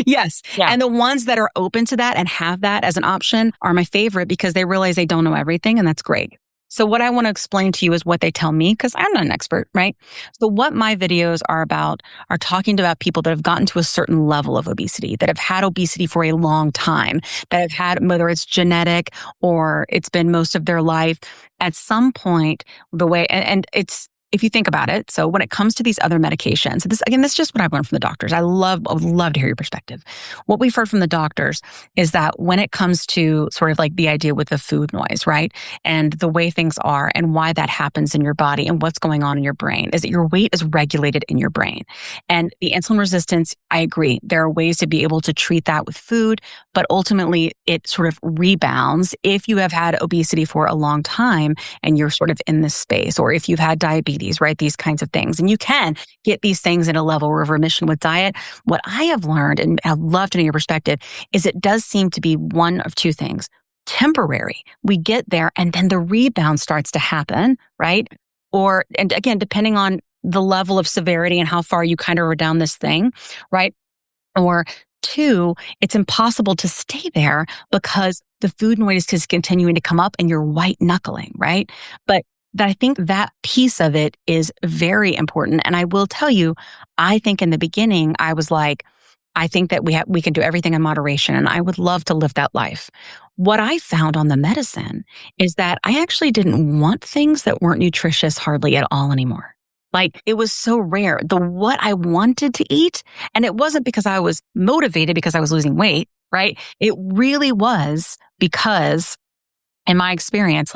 Yes. Yeah. And the ones that are open to that and have that as an option are my favorite because they realize they don't know everything, and that's great. So what I want to explain to you is what they tell me, because I'm not an expert, right? So what my videos are about are talking about people that have gotten to a certain level of obesity, that have had obesity for a long time, that have had, whether it's genetic or it's been most of their life, at some point, and it's, if you think about it, so when it comes to these other medications, this is just what I've learned from the doctors. I would love to hear your perspective. What we've heard from the doctors is that when it comes to sort of like the idea with the food noise, right? And the way things are and why that happens in your body and what's going on in your brain is that your weight is regulated in your brain. And the insulin resistance, I agree, there are ways to be able to treat that with food, but ultimately it sort of rebounds if you have had obesity for a long time and you're sort of in this space, or if you've had diabetes, right? These kinds of things. And you can get these things in a level of remission with diet. What I have learned, and I'd love to know your perspective, is it does seem to be one of two things. Temporary. We get there and then the rebound starts to happen, right? And again, depending on the level of severity and how far you kind of are down this thing, right? Or two, it's impossible to stay there because the food noise is continuing to come up and you're white knuckling, right? But I think that piece of it is very important. And I will tell you, I think in the beginning, I was like, I think that we can do everything in moderation, and I would love to live that life. What I found on the medicine is that I actually didn't want things that weren't nutritious hardly at all anymore. Like, it was so rare. What I wanted to eat, and it wasn't because I was motivated because I was losing weight, right? It really was because, in my experience,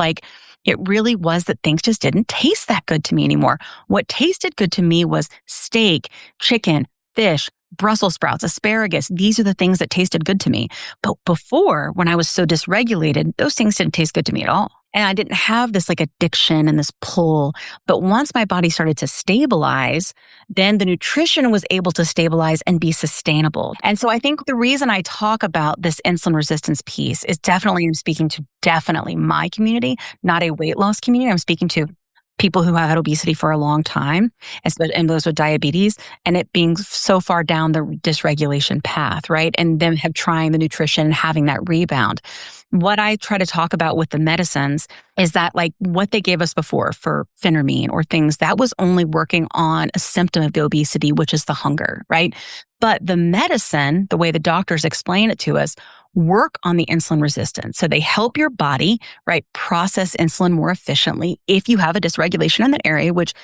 it really was that things just didn't taste that good to me anymore. What tasted good to me was steak, chicken, fish, Brussels sprouts, asparagus. These are the things that tasted good to me. But before, when I was so dysregulated, those things didn't taste good to me at all. And I didn't have this like addiction and this pull. But once my body started to stabilize, then the nutrition was able to stabilize and be sustainable. And so I think the reason I talk about this insulin resistance piece is I'm speaking to my community, not a weight loss community. I'm speaking to people who have had obesity for a long time, and those with diabetes, and it being so far down the dysregulation path, right? And them have trying the nutrition and having that rebound. What I try to talk about with the medicines is that like what they gave us before for phentermine or things, that was only working on a symptom of the obesity, which is the hunger, right? But the medicine, the way the doctors explain it to us, work on the insulin resistance. So they help your body, right, process insulin more efficiently if you have a dysregulation in that area, which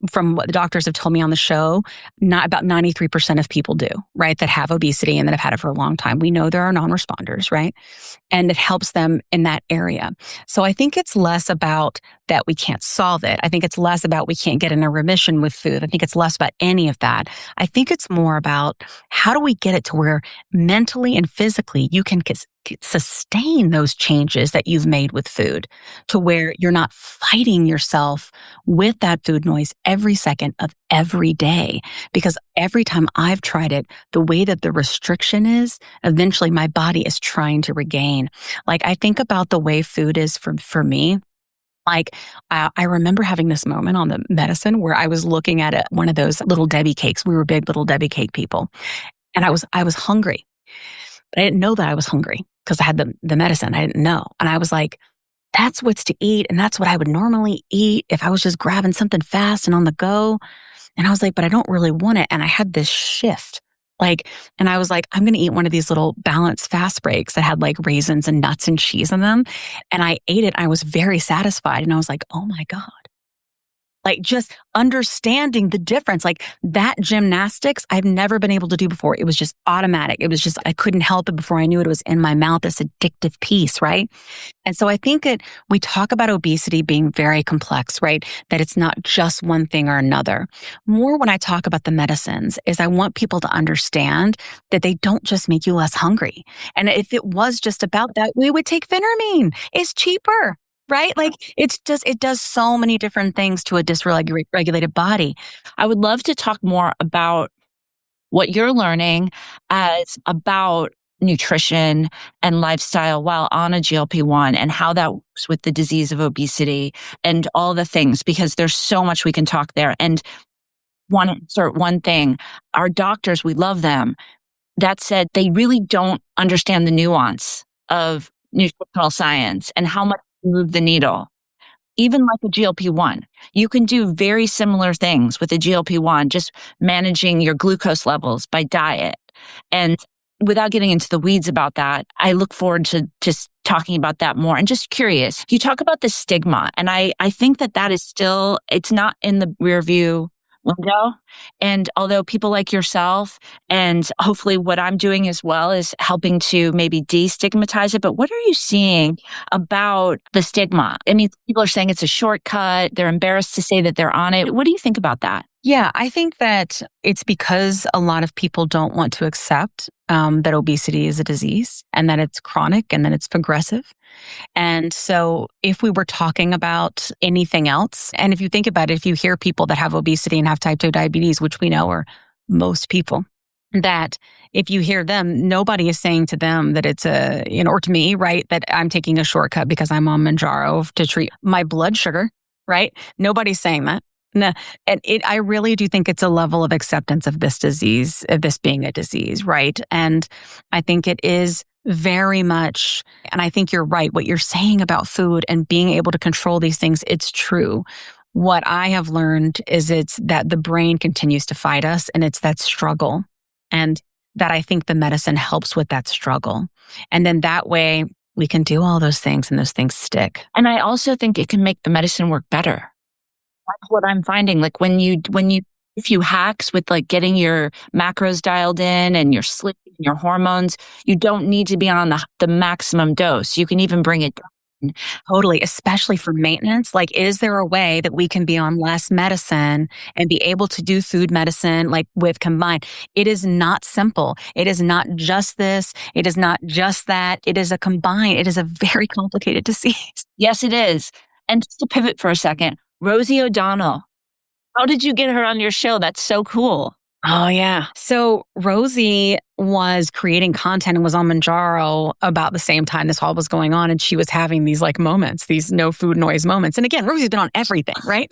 from what the doctors have told me on the show, not about 93% of people do, right, that have obesity and that have had it for a long time. We know there are non-responders, right? And it helps them in that area. So I think it's less about that we can't solve it. I think it's less about we can't get in a remission with food. I think it's less about any of that. I think it's more about how do we get it to where mentally and physically you can sustain those changes that you've made with food to where you're not fighting yourself with that food noise every second of every day. Because every time I've tried it, the way that the restriction is, eventually my body is trying to regain. Like I think about the way food is for me. Like, I remember having this moment on the medicine where I was looking at one of those Little Debbie cakes. We were big Little Debbie cake people. And I was hungry, but I didn't know that I was hungry because I had the medicine. I didn't know. And I was like, that's what's to eat. And that's what I would normally eat if I was just grabbing something fast and on the go. And I was like, but I don't really want it. And I had this shift. And I was like, I'm going to eat one of these little balanced fast breaks that had like raisins and nuts and cheese in them. And I ate it. I was very satisfied. And I was like, oh my God. Like just understanding the difference, like that gymnastics I've never been able to do before. It was just automatic. It was just, I couldn't help it before I knew it was in my mouth, this addictive piece, right? And so I think that we talk about obesity being very complex, right? That it's not just one thing or another. More when I talk about the medicines is I want people to understand that they don't just make you less hungry. And if it was just about that, we would take phentermine. It's cheaper. Right? Like it does so many different things to a dysregulated body. I would love to talk more about what you're learning as about nutrition and lifestyle while on a GLP-1 and how that works with the disease of obesity and all the things, because there's so much we can talk there. And want to insert one thing, our doctors, we love them. That said, they really don't understand the nuance of nutritional science and how much move the needle. Even like a GLP-1, you can do very similar things with a GLP-1, just managing your glucose levels by diet. And without getting into the weeds about that, I look forward to just talking about that more. And just curious, you talk about the stigma, and I think that is still, it's not in the rear view window. And although people like yourself, and hopefully what I'm doing as well is helping to maybe destigmatize it, but what are you seeing about the stigma? I mean, people are saying it's a shortcut. They're embarrassed to say that they're on it. What do you think about that? Yeah, I think that it's because a lot of people don't want to accept that obesity is a disease and that it's chronic and that it's progressive. And so if we were talking about anything else, and if you think about it, if you hear people that have obesity and have type 2 diabetes, which we know are most people, that if you hear them, nobody is saying to them that it's or to me, right, that I'm taking a shortcut because I'm on Manjaro to treat my blood sugar, right? Nobody's saying that. No, and I really do think it's a level of acceptance of this disease, of this being a disease, right? And I think it is very much, and I think you're right, what you're saying about food and being able to control these things, it's true. What I have learned is it's that the brain continues to fight us, and it's that struggle. And that I think the medicine helps with that struggle. And then that way we can do all those things and those things stick. And I also think it can make the medicine work better. That's what I'm finding. Like when you a few hacks with like getting your macros dialed in and your sleep and your hormones, you don't need to be on the maximum dose. You can even bring it down. Totally, especially for maintenance. Like, is there a way that we can be on less medicine and be able to do food medicine, like with combined? It is not simple. It is not just this. It is not just that. It is a combined. It is a very complicated disease. Yes, it is. And just to pivot for a second, Rosie O'Donnell, how did you get her on your show? That's so cool. Oh, yeah. So Rosie was creating content and was on Manjaro about the same time this all was going on. And she was having these like moments, these no food noise moments. And again, Rosie's been on everything, right?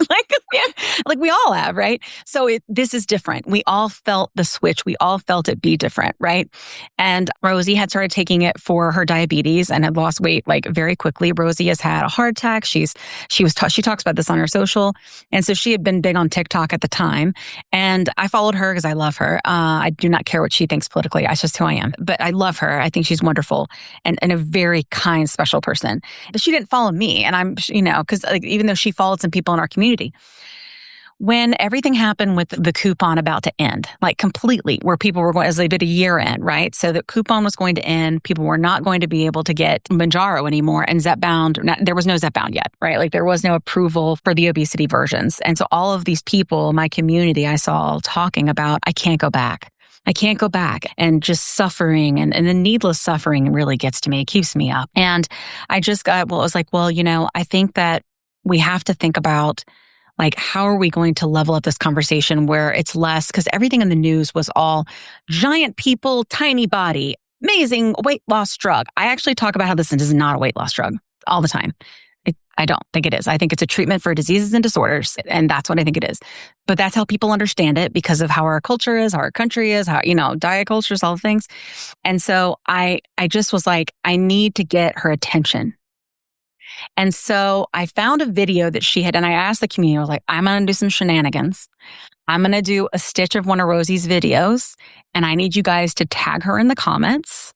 Like we all have, right? So this is different. We all felt the switch. We all felt it be different, right? And Rosie had started taking it for her diabetes and had lost weight like very quickly. Rosie has had a heart attack. She talks about this on her social. And so she had been big on TikTok at the time. And I followed her because I love her. I do not care what she thinks politically. That's just who I am. But I love her. I think she's wonderful and a very kind, special person. But she didn't follow me. And I'm, because like, even though she followed some people in our community, when everything happened with the coupon about to end, like completely, where people were going, as they did a year end, right? So the coupon was going to end. People were not going to be able to get Manjaro anymore. And Zepbound, there was no Zepbound yet, right? Like there was no approval for the obesity versions. And so all of these people, my community, I saw talking about, I can't go back. I can't go back, and just suffering and the needless suffering really gets to me. It keeps me up. And I was like, I think that we have to think about like, how are we going to level up this conversation where it's less, because everything in the news was all giant people, tiny body, amazing weight loss drug. I actually talk about how this is not a weight loss drug all the time. I don't think it is. I think it's a treatment for diseases and disorders. And that's what I think it is. But that's how people understand it because of how our culture is, how our country is, how, diet cultures, all the things. And so I just was like, I need to get her attention. And so I found a video that she had, and I asked the community, I was like, I'm going to do some shenanigans. I'm going to do a stitch of one of Rosie's videos, and I need you guys to tag her in the comments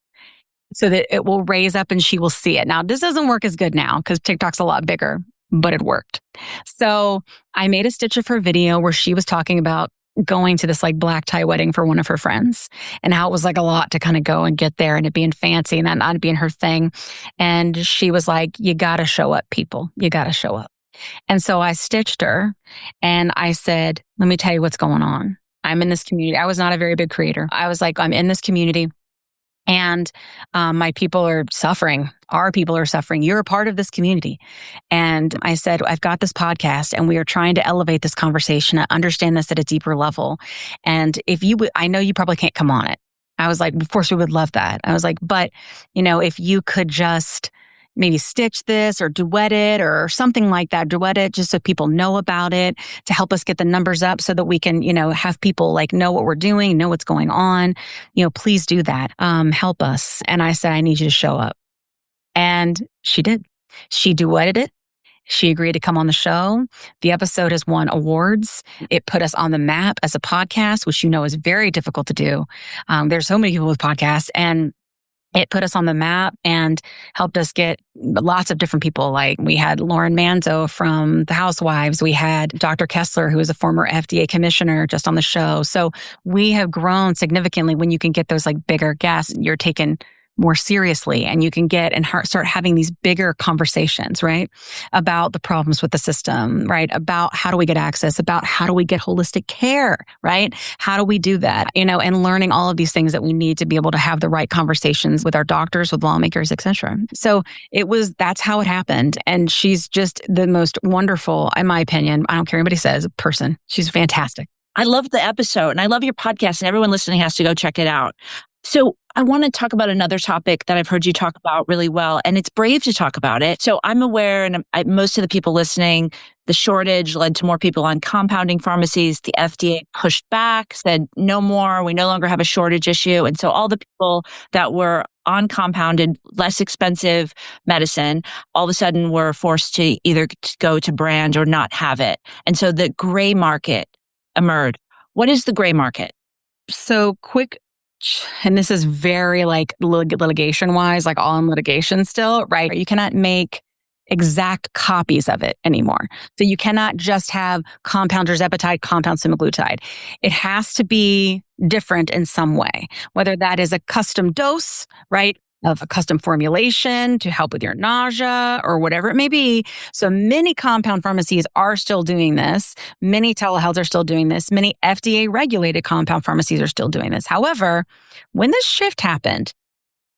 so that it will raise up and she will see it. Now, this doesn't work as good now because TikTok's a lot bigger, but it worked. So I made a stitch of her video where she was talking about going to this like black tie wedding for one of her friends and how it was like a lot to kind of go and get there and it being fancy and that not being her thing. And she was like, you got to show up, people. You got to show up. And so I stitched her and I said, let me tell you what's going on. I'm in this community. I was not a very big creator. I was like, I'm in this community. And my people are suffering. Our people are suffering. You're a part of this community. And I said, I've got this podcast and we are trying to elevate this conversation and understand this at a deeper level. And if you would, I know you probably can't come on it. I was like, of course we would love that. I was like, but if you could just maybe stitch this or duet it or something like that, duet it just so people know about it to help us get the numbers up so that we can, have people like know what we're doing, know what's going on. Please do that. Help us. And I said, I need you to show up. And she did. She duetted it. She agreed to come on the show. The episode has won awards. It put us on the map as a podcast, which is very difficult to do. There's so many people with podcasts, and it put us on the map and helped us get lots of different people. Like we had Lauren Manzo from The Housewives. We had Dr. Kessler, who is a former FDA commissioner, just on the show. So we have grown significantly when you can get those like bigger guests. You're taken more seriously and you can get and start having these bigger conversations, right? About the problems with the system, right? About how do we get access, about how do we get holistic care, right? How do we do that, and learning all of these things that we need to be able to have the right conversations with our doctors, with lawmakers, etc. So that's how it happened. And she's just the most wonderful, in my opinion, I don't care what anybody says, person. She's fantastic. I love the episode and I love your podcast, and everyone listening has to go check it out. So I want to talk about another topic that I've heard you talk about really well, and it's brave to talk about it. So I'm aware, and most of the people listening, the shortage led to more people on compounding pharmacies. The FDA pushed back, said no more, we no longer have a shortage issue. And so all the people that were on compounded, less expensive medicine, all of a sudden were forced to either go to brand or not have it. And so the gray market emerged. What is the gray market? So quick, and this is very like litigation wise, like all in litigation still, right? You cannot make exact copies of it anymore. So you cannot just have compound tirzepatide, compound semaglutide. It has to be different in some way, whether that is a custom dose, right? of a custom formulation to help with your nausea or whatever it may be. So many compound pharmacies are still doing this. Many telehealths are still doing this. Many FDA regulated compound pharmacies are still doing this. However, when this shift happened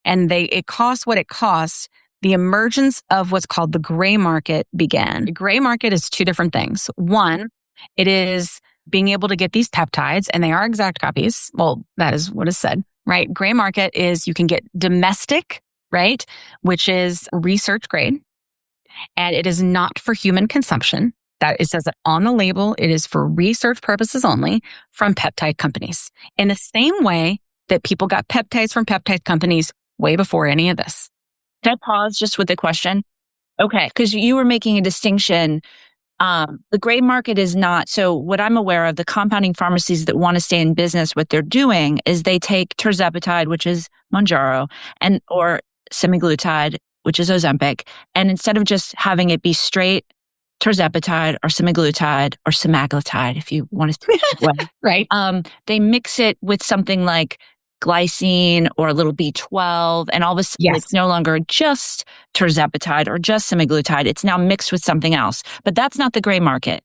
and it costs what it costs, the emergence of what's called the gray market began. The gray market is two different things. One, it is being able to get these peptides, and they are exact copies. Well, that is what is said, right? Gray market is you can get domestic, right? Which is research grade, and it is not for human consumption. That it says it on the label. It is for research purposes only from peptide companies. In the same way that people got peptides from peptide companies way before any of this. Can I pause just with a question? Okay, because you were making a distinction. The gray market is not, so what I'm aware of, the compounding pharmacies that want to stay in business, what they're doing is they take tirzepatide, which is Mounjaro, or semaglutide, which is Ozempic, and instead of just having it be straight tirzepatide or semaglutide or semaglutide, if you want to say it that way, Right. They mix it with something like glycine or a little B12, and all of a sudden Yes. it's no longer just tirzepatide or just semaglutide. It's now mixed with something else. But that's not the gray market.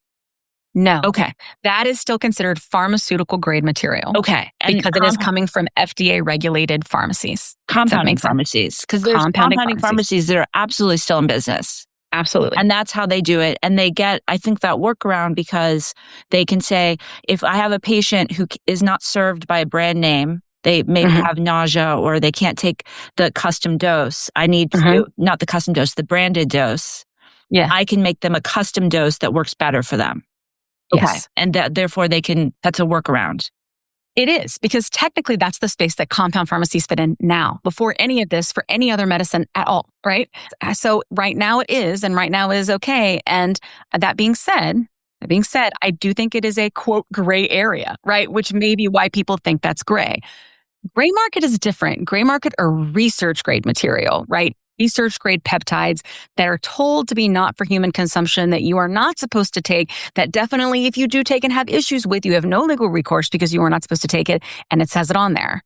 No. Okay. That is still considered pharmaceutical grade material. Okay. And Because it is coming from FDA regulated pharmacies. compounding make sense? pharmacies. Because there's Compounding compounding pharmacies that are absolutely still in business. Absolutely. And that's how they do it. And they get, I think, that workaround because they can say, if I have a patient who is not served by a brand name, they maybe have nausea or they can't take the custom dose. I need to, not the custom dose, the branded dose. Yeah. I can make them a custom dose that works better for them. Yes. And therefore that's a workaround. It is, because technically that's the space that compound pharmacies fit in now, before any of this for any other medicine at all, right? So right now it is, and right now is okay. And that being said, I do think it is a quote gray area, right? Which may be why people think that's gray. Gray market is different. Gray market are research grade material, right? Research grade peptides that are told to be not for human consumption, that you are not supposed to take, that definitely if you do take and have issues with, you have no legal recourse because you are not supposed to take it, and it says it on there.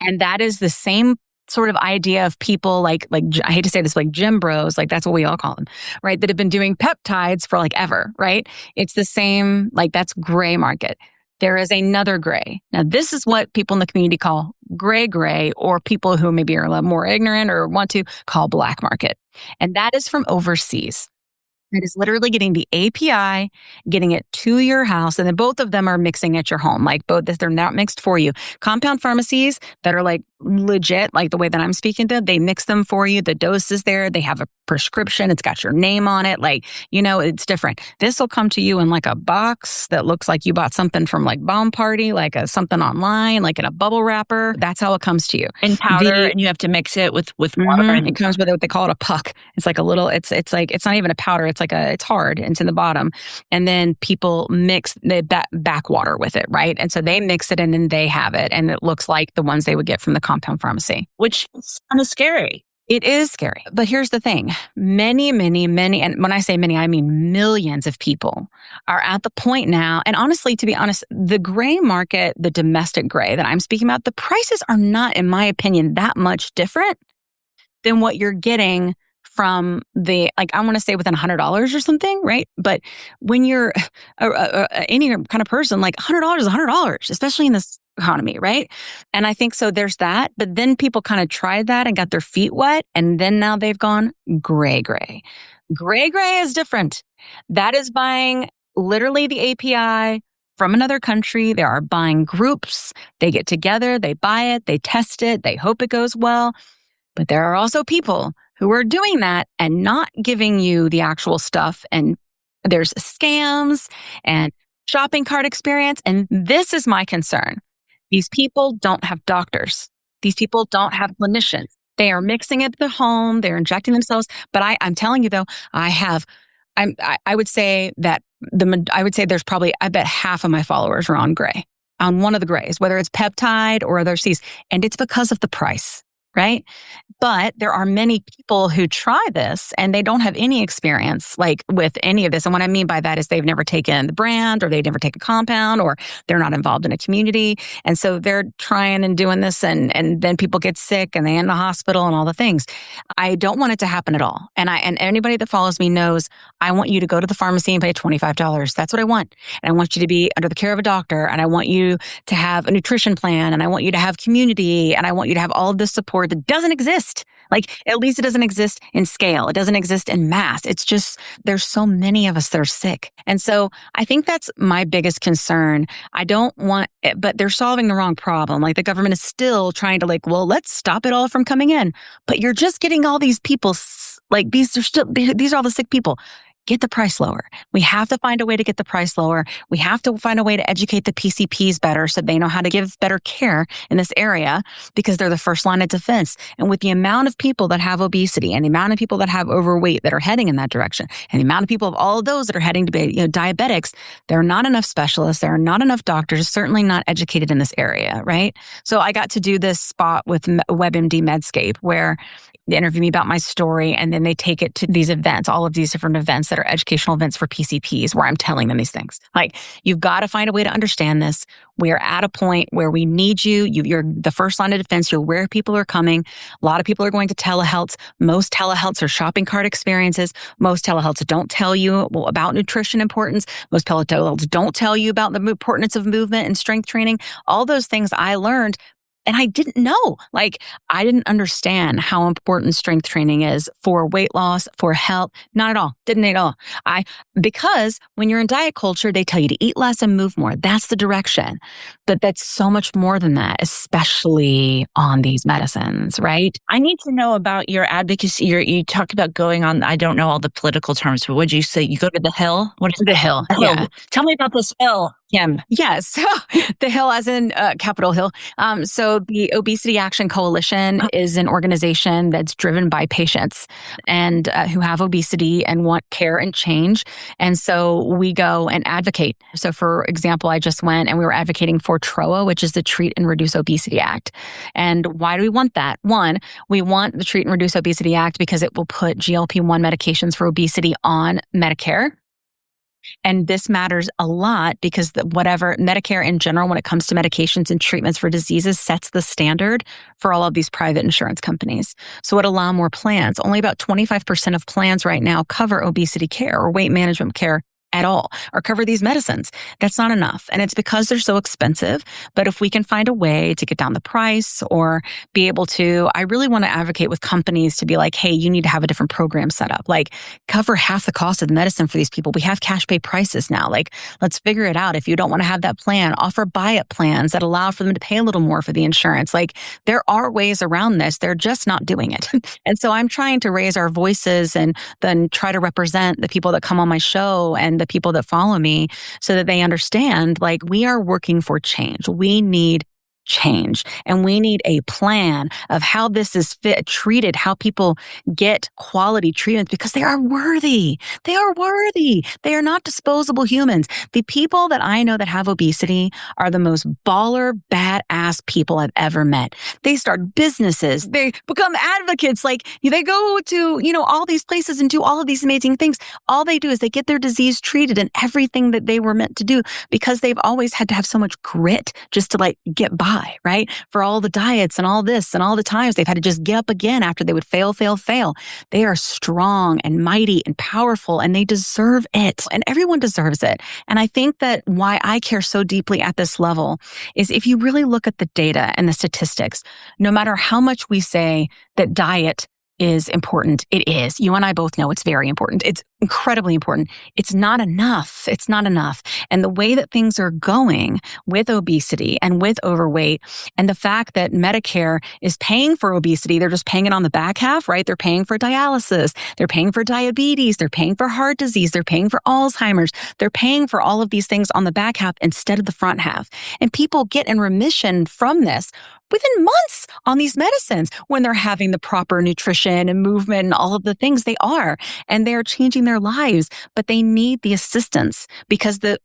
And that is the same sort of idea of people like I hate to say this, like gym bros, like that's what we all call them, right? That have been doing peptides for like ever, right? It's the same, like that's gray market. There is another gray. Now, this is what people in the community call gray, or people who maybe are a little more ignorant or want to call black market. And that is from overseas. It is literally getting the API, getting it to your house, and then both of them are mixing at your home. Like both, they're not mixed for you. Compound pharmacies that are like legit, like the way that I'm speaking to, they mix them for you. The dose is there. They have a prescription. It's got your name on it. Like, it's different. This will come to you in like a box that looks like you bought something from like Bomb Party, like something online, like in a bubble wrapper. That's how it comes to you. In powder, and you have to mix it with water. It comes with what they call it a puck. It's like a little, it's like, it's not even a powder. It's it's hard. It's in the bottom. And then people mix the backwater with it, right? And so they mix it and then they have it. And it looks like the ones they would get from the compound pharmacy. Which is kind of scary. It is scary. But here's the thing. Many, and when I say many, I mean millions of people are at the point now. And honestly, to be honest, the gray market, the domestic gray that I'm speaking about, the prices are not, in my opinion, that much different than what you're getting from the, I want to say within $100 or something, right? But when you're any kind of person, like $100 is $100, especially in this economy, right? And I think so there's that. But then people kind of tried that and got their feet wet. And then now they've gone gray. Gray is different. That is buying literally the API from another country. They are buying groups. They get together, they buy it, they test it, they hope it goes well. But there are also people who are doing that and not giving you the actual stuff. And there's scams and shopping cart experience. And this is my concern. These people don't have doctors. These people don't have clinicians. They are mixing it at the home. They're injecting themselves. But I'm telling you though, I would say that there's probably, I bet half of my followers are on gray, on one of the grays, whether it's peptide or other C's. And it's because of the price. right? But there are many people who try this and they don't have any experience like with any of this. And what I mean by that is they've never taken the brand or they've never taken compound or they're not involved in a community. And so they're trying and doing this and then people get sick and they end in the hospital and all the things. I don't want it to happen at all. And anybody that follows me knows I want you to go to the pharmacy and pay $25. That's what I want. And I want you to be under the care of a doctor and I want you to have a nutrition plan and I want you to have community and I want you to have all of this support that doesn't exist. Like, at least it doesn't exist in scale. It doesn't exist in mass. It's just, there's so many of us that are sick. And so I think that's my biggest concern. I don't want it, but they're solving the wrong problem. Like the government is still trying to well, let's stop it all from coming in. But you're just getting all these people, these are all the sick people. Get the price lower. We have to find a way to get the price lower. We have to find a way to educate the PCPs better so they know how to give better care in this area because they're the first line of defense. And with the amount of people that have obesity and the amount of people that have overweight that are heading in that direction and the amount of people of all of those that are heading to be diabetics, there are not enough specialists. There are not enough doctors, certainly not educated in this area, right? So I got to do this spot with WebMD Medscape where they interview me about my story and then they take it to these events, all of these different events that are educational events for PCPs where I'm telling them these things. Like, you've got to find a way to understand this. We're at a point where we need you. You're the first line of defense. You're where people are coming. A lot of people are going to telehealths. Most telehealths are shopping cart experiences. Most telehealths don't tell you about nutrition importance. Most telehealths don't tell you about the importance of movement and strength training. All those things I learned. And I didn't know, I didn't understand how important strength training is for weight loss, for health. Not at all. Didn't at all. Because when you're in diet culture, they tell you to eat less and move more. That's the direction. But that's so much more than that, especially on these medicines, right? I need to know about your advocacy. You talked about going on, I don't know all the political terms, but would you say you go to the Hill? What is The Hill? Yeah. Tell me about this Hill, Kim. Yes. So the Hill as in Capitol Hill. So the Obesity Action Coalition is an organization that's driven by patients and who have obesity and want care and change. And so we go and advocate. So for example, I just went and we were advocating for TROA, which is the Treat and Reduce Obesity Act. And why do we want that? One, we want the Treat and Reduce Obesity Act because it will put GLP-1 medications for obesity on Medicare. And this matters a lot because whatever Medicare in general, when it comes to medications and treatments for diseases, sets the standard for all of these private insurance companies. So it allows more plans. Only about 25% of plans right now cover obesity care or weight management care at all, or cover these medicines. That's not enough. And it's because they're so expensive. But if we can find a way to get down the price or be able to, I really want to advocate with companies to be like, hey, you need to have a different program set up. Cover half the cost of the medicine for these people. We have cash pay prices now. Let's figure it out. If you don't want to have that plan, offer buy-up plans that allow for them to pay a little more for the insurance. There are ways around this. They're just not doing it. And so I'm trying to raise our voices and then try to represent the people that come on my show and the people that follow me so that they understand, we are working for change. We need change. And we need a plan of how this is treated, how people get quality treatments because they are worthy. They are worthy. They are not disposable humans. The people that I know that have obesity are the most baller, badass people I've ever met. They start businesses. They become advocates. They go to, all these places and do all of these amazing things. All they do is they get their disease treated and everything that they were meant to do because they've always had to have so much grit just to get by. Right? For all the diets and all this and all the times they've had to just get up again after they would fail. They are strong and mighty and powerful and they deserve it. And everyone deserves it. And I think that why I care so deeply at this level is if you really look at the data and the statistics, no matter how much we say that diet is important. It is. You and I both know it's very important. It's incredibly important. It's not enough. It's not enough. And the way that things are going with obesity and with overweight and the fact that Medicare is paying for obesity, they're just paying it on the back half, right? They're paying for dialysis. They're paying for diabetes. They're paying for heart disease. They're paying for Alzheimer's. They're paying for all of these things on the back half instead of the front half. And people get in remission from this within months on these medicines when they're having the proper nutrition and movement and all of the things they are. And they're changing their lives, but they need the assistance because the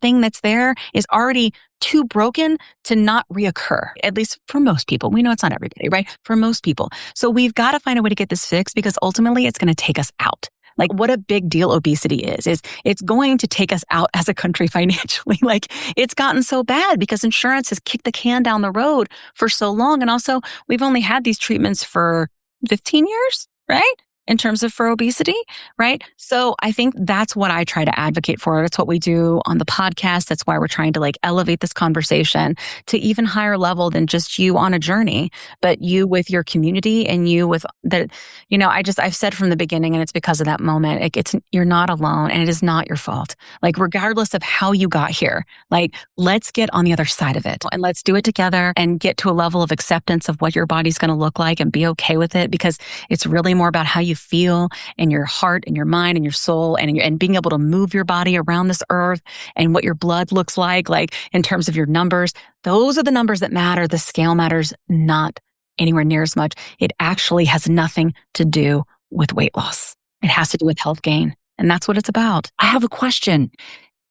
thing that's there is already too broken to not reoccur, at least for most people. We know it's not everybody, right? For most people. So we've got to find a way to get this fixed because ultimately it's going to take us out. Like what a big deal obesity is it's going to take us out as a country financially. Like it's gotten so bad because insurance has kicked the can down the road for so long. And also we've only had these treatments for 15 years, right? In terms of for obesity, right? So I think that's what I try to advocate for. That's what we do on the podcast. That's why we're trying to like elevate this conversation to even higher level than just you on a journey, but you with your community and you with the, I've said from the beginning, and it's because of that moment, you're not alone and it is not your fault. Like regardless of how you got here, like let's get on the other side of it and let's do it together and get to a level of acceptance of what your body's going to look like and be okay with it because it's really more about how you feel and your heart and your mind and your soul and being able to move your body around this earth and what your blood looks like in terms of your numbers. Those are the numbers that matter. The scale matters not anywhere near as much. It actually has nothing to do with weight loss. It has to do with health gain. And that's what it's about. I have a question.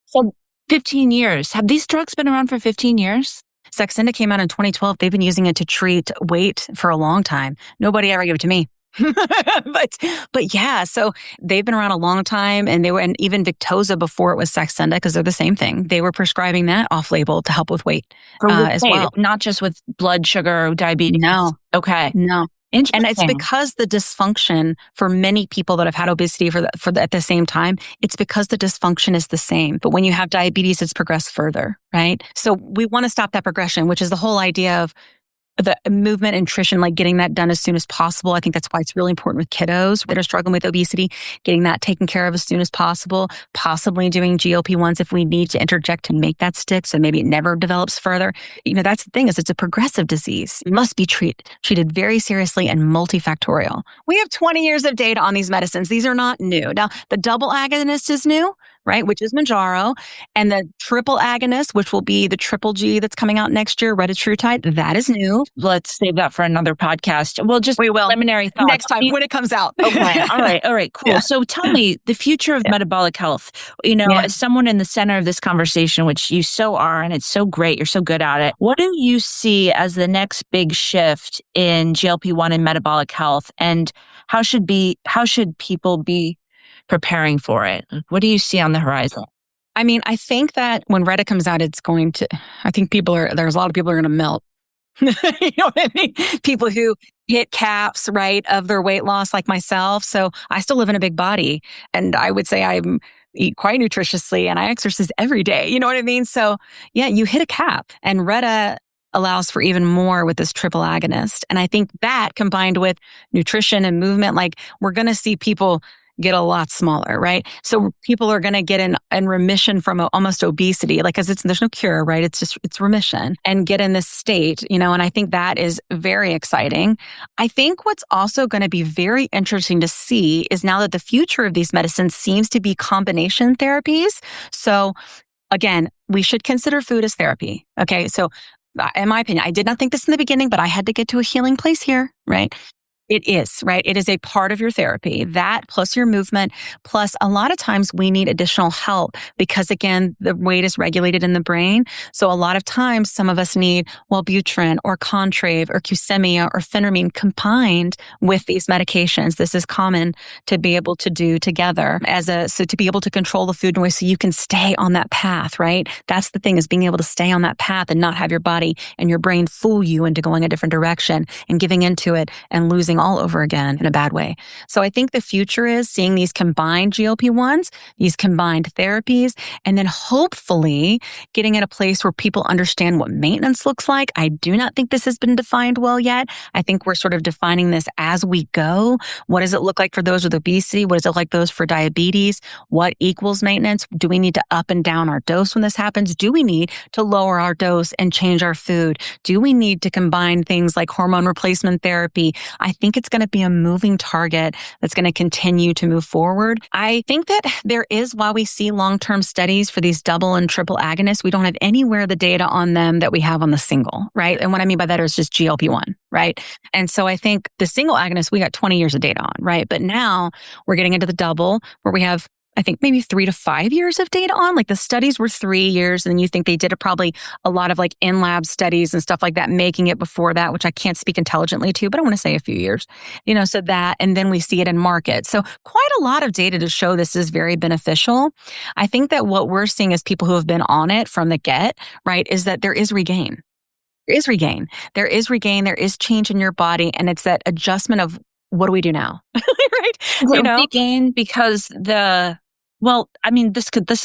So 15 years, have these drugs been around for 15 years? Saxenda came out in 2012. They've been using it to treat weight for a long time. Nobody ever gave it to me. but yeah, so they've been around a long time and even Victoza before it was Saxenda, because they're the same thing. They were prescribing that off label to help with weight as well. Not just with blood sugar or diabetes. No. Okay. No. Interesting. And it's because the dysfunction for many people that have had obesity at the same time, it's because the dysfunction is the same. But when you have diabetes, it's progressed further, right? So we want to stop that progression, which is the whole idea of the movement and nutrition, like getting that done as soon as possible. I think that's why it's really important with kiddos that are struggling with obesity, getting that taken care of as soon as possible, possibly doing GLP-1s if we need to interject to make that stick so maybe it never develops further. That's the thing is it's a progressive disease. It must be treated very seriously and multifactorial. We have 20 years of data on these medicines. These are not new. Now, the double agonist is new, right? Which is Mounjaro, and the triple agonist, which will be the triple G that's coming out next year, retatrutide, that is new. Let's save that for another podcast. We will. Preliminary thoughts. Next time when it comes out. Okay. All right. Cool. Yeah. So tell me the future of metabolic health, as someone in the center of this conversation, which you so are, and it's so great. You're so good at it. What do you see as the next big shift in GLP-1 and metabolic health? And how should people be preparing for it? What do you see on the horizon? I mean, I think that when Retta comes out, there's a lot of people are going to melt. You know what I mean? People who hit caps, right, of their weight loss like myself. So I still live in a big body and I would say I eat quite nutritiously and I exercise every day. You know what I mean? So yeah, you hit a cap and Retta allows for even more with this triple agonist. And I think that combined with nutrition and movement, like we're going to see people get a lot smaller, right? So people are going to get in remission from almost obesity, because there's no cure, right? It's remission and get in this state, and I think that is very exciting. I think what's also going to be very interesting to see is now that the future of these medicines seems to be combination therapies. So again, we should consider food as therapy. Okay. So in my opinion, I did not think this in the beginning, but I had to get to a healing place here, right? It is, right? It is a part of your therapy. That plus your movement, plus a lot of times we need additional help because again, the weight is regulated in the brain. So a lot of times some of us need Wellbutrin or Contrave or Qsymia or Phentermine combined with these medications. This is common to be able to do together so to be able to control the food noise so you can stay on that path, right? That's the thing is being able to stay on that path and not have your body and your brain fool you into going a different direction and giving into it and losing all over again in a bad way. So I think the future is seeing these combined GLP-1s, these combined therapies, and then hopefully getting at a place where people understand what maintenance looks like. I do not think this has been defined well yet. I think we're sort of defining this as we go. What does it look like for those with obesity? What does it look like those for diabetes? What equals maintenance? Do we need to up and down our dose when this happens? Do we need to lower our dose and change our food? Do we need to combine things like hormone replacement therapy? I think think it's going to be a moving target that's going to continue to move forward. I think that there is, while we see long-term studies for these double and triple agonists, we don't have anywhere the data on them that we have on the single, right? And what I mean by that is just GLP-1, right? And so I think the single agonist, we got 20 years of data on, right? But now we're getting into the double where we have, I think, maybe 3 to 5 years of data on. Like the studies were 3 years, and then you think they did probably a lot of like in-lab studies and stuff like that, making it before that, which I can't speak intelligently to, but I want to say a few years, so that, and then we see it in market. So quite a lot of data to show this is very beneficial. I think that what we're seeing as people who have been on it from the get, right, is that there is regain. There is regain. There is regain. There is change in your body. And it's that adjustment of what do we do now? Right? Regain because this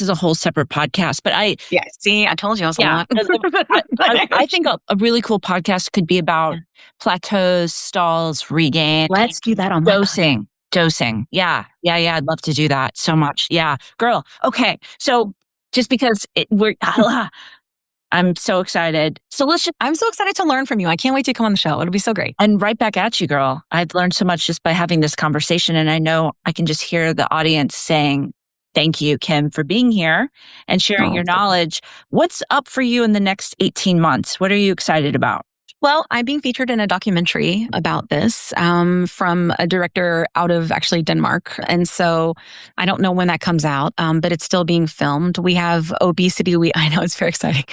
is a whole separate podcast, but I told you I was a lot. I think a really cool podcast could be about plateaus, stalls, regain. Let's do that on dosing. Yeah. I'd love to do that so much. Yeah, girl. Okay. So just because I'm so excited. So I'm so excited to learn from you. I can't wait to come on the show. It'll be so great. And right back at you, girl. I've learned so much just by having this conversation. And I know I can just hear the audience saying, thank you, Kim, for being here and sharing your knowledge. What's up for you in the next 18 months? What are you excited about? Well, I'm being featured in a documentary about this from a director out of actually Denmark. And so I don't know when that comes out, but it's still being filmed. We have obesity. I know it's very exciting.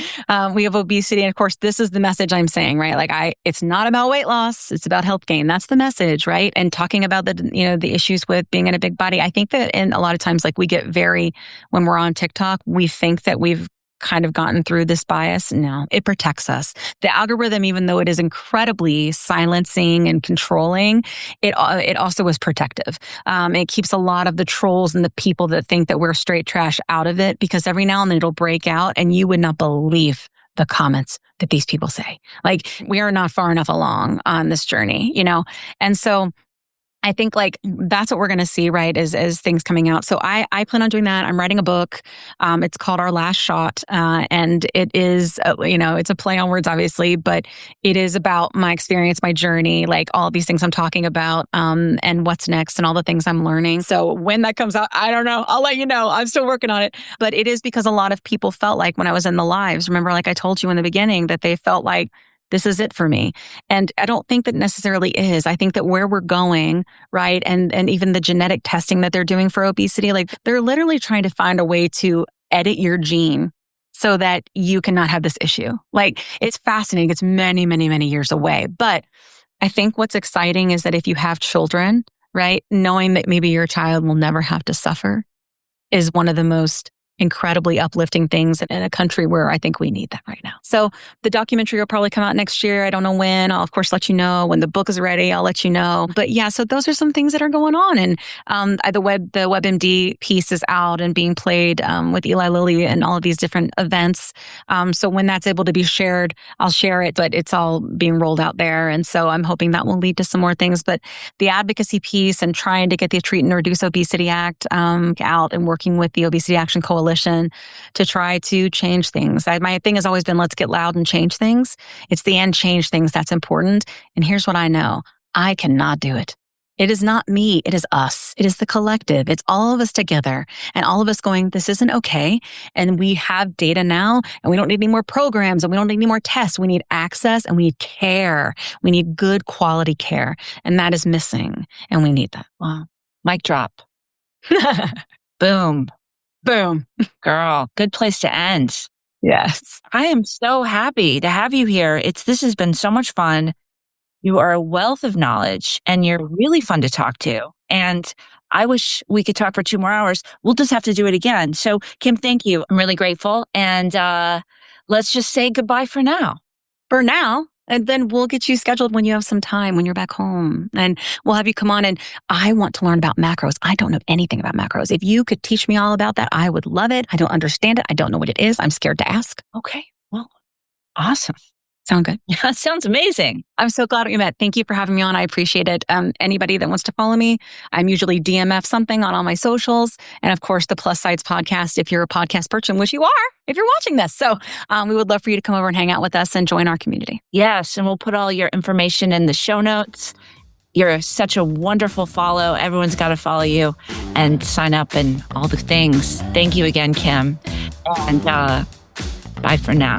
We have obesity. And of course, this is the message I'm saying, right? Like it's not about weight loss. It's about health gain. That's the message, right? And talking about the issues with being in a big body. I think that in a lot of times, like we get when we're on TikTok, we think that we've kind of gotten through this bias. No, it protects us. The algorithm, even though it is incredibly silencing and controlling, it also is protective. It keeps a lot of the trolls and the people that think that we're straight trash out of it, because every now and then it'll break out and you would not believe the comments that these people say. Like, we are not far enough along on this journey, And so I think like that's what we're going to see, right, as things coming out. So I plan on doing that. I'm writing a book. It's called Our Last Shot. And it is, it's a play on words, obviously, but it is about my experience, my journey, like all these things I'm talking about, and what's next and all the things I'm learning. So when that comes out, I don't know. I'll let you know. I'm still working on it. But it is because a lot of people felt like when I was in the lives, remember, like I told you in the beginning, that they felt like, this is it for me. And I don't think that necessarily is. I think that where we're going, right, and even the genetic testing that they're doing for obesity, like they're literally trying to find a way to edit your gene so that you cannot have this issue. Like, it's fascinating. It's many, many, many years away. But I think what's exciting is that if you have children, right, knowing that maybe your child will never have to suffer is one of the most incredibly uplifting things in a country where I think we need that right now. So the documentary will probably come out next year. I don't know when. I'll of course let you know. When the book is ready, I'll let you know. But yeah, so those are some things that are going on. And the WebMD piece is out and being played with Eli Lilly and all of these different events. So when that's able to be shared, I'll share it, but it's all being rolled out there. And so I'm hoping that will lead to some more things. But the advocacy piece and trying to get the Treat and Reduce Obesity Act out and working with the Obesity Action Coalition to try to change things. My thing has always been, let's get loud and change things. It's the end change things that's important. And here's what I know. I cannot do it. It is not me. It is us. It is the collective. It's all of us together and all of us going, this isn't okay. And we have data now and we don't need any more programs and we don't need any more tests. We need access and we need care. We need good quality care. And that is missing. And we need that. Wow. Mic drop. Boom. Boom. Girl, good place to end. Yes. I am so happy to have you here. This has been so much fun. You are a wealth of knowledge and you're really fun to talk to. And I wish we could talk for 2 more hours. We'll just have to do it again. So Kim, thank you. I'm really grateful. And let's just say goodbye for now. For now. And then we'll get you scheduled when you have some time, when you're back home. And we'll have you come on. And I want to learn about macros. I don't know anything about macros. If you could teach me all about that, I would love it. I don't understand it. I don't know what it is. I'm scared to ask. Okay. Well, awesome. Sound good? Yeah, sounds amazing. I'm so glad we met. Thank you for having me on. I appreciate it. Anybody that wants to follow me, I'm usually DMF something on all my socials. And of course, the Plus Sidez Podcast, if you're a podcast person, which you are, if you're watching this. So we would love for you to come over and hang out with us and join our community. Yes. And we'll put all your information in the show notes. You're such a wonderful follow. Everyone's got to follow you and sign up and all the things. Thank you again, Kim. And bye for now.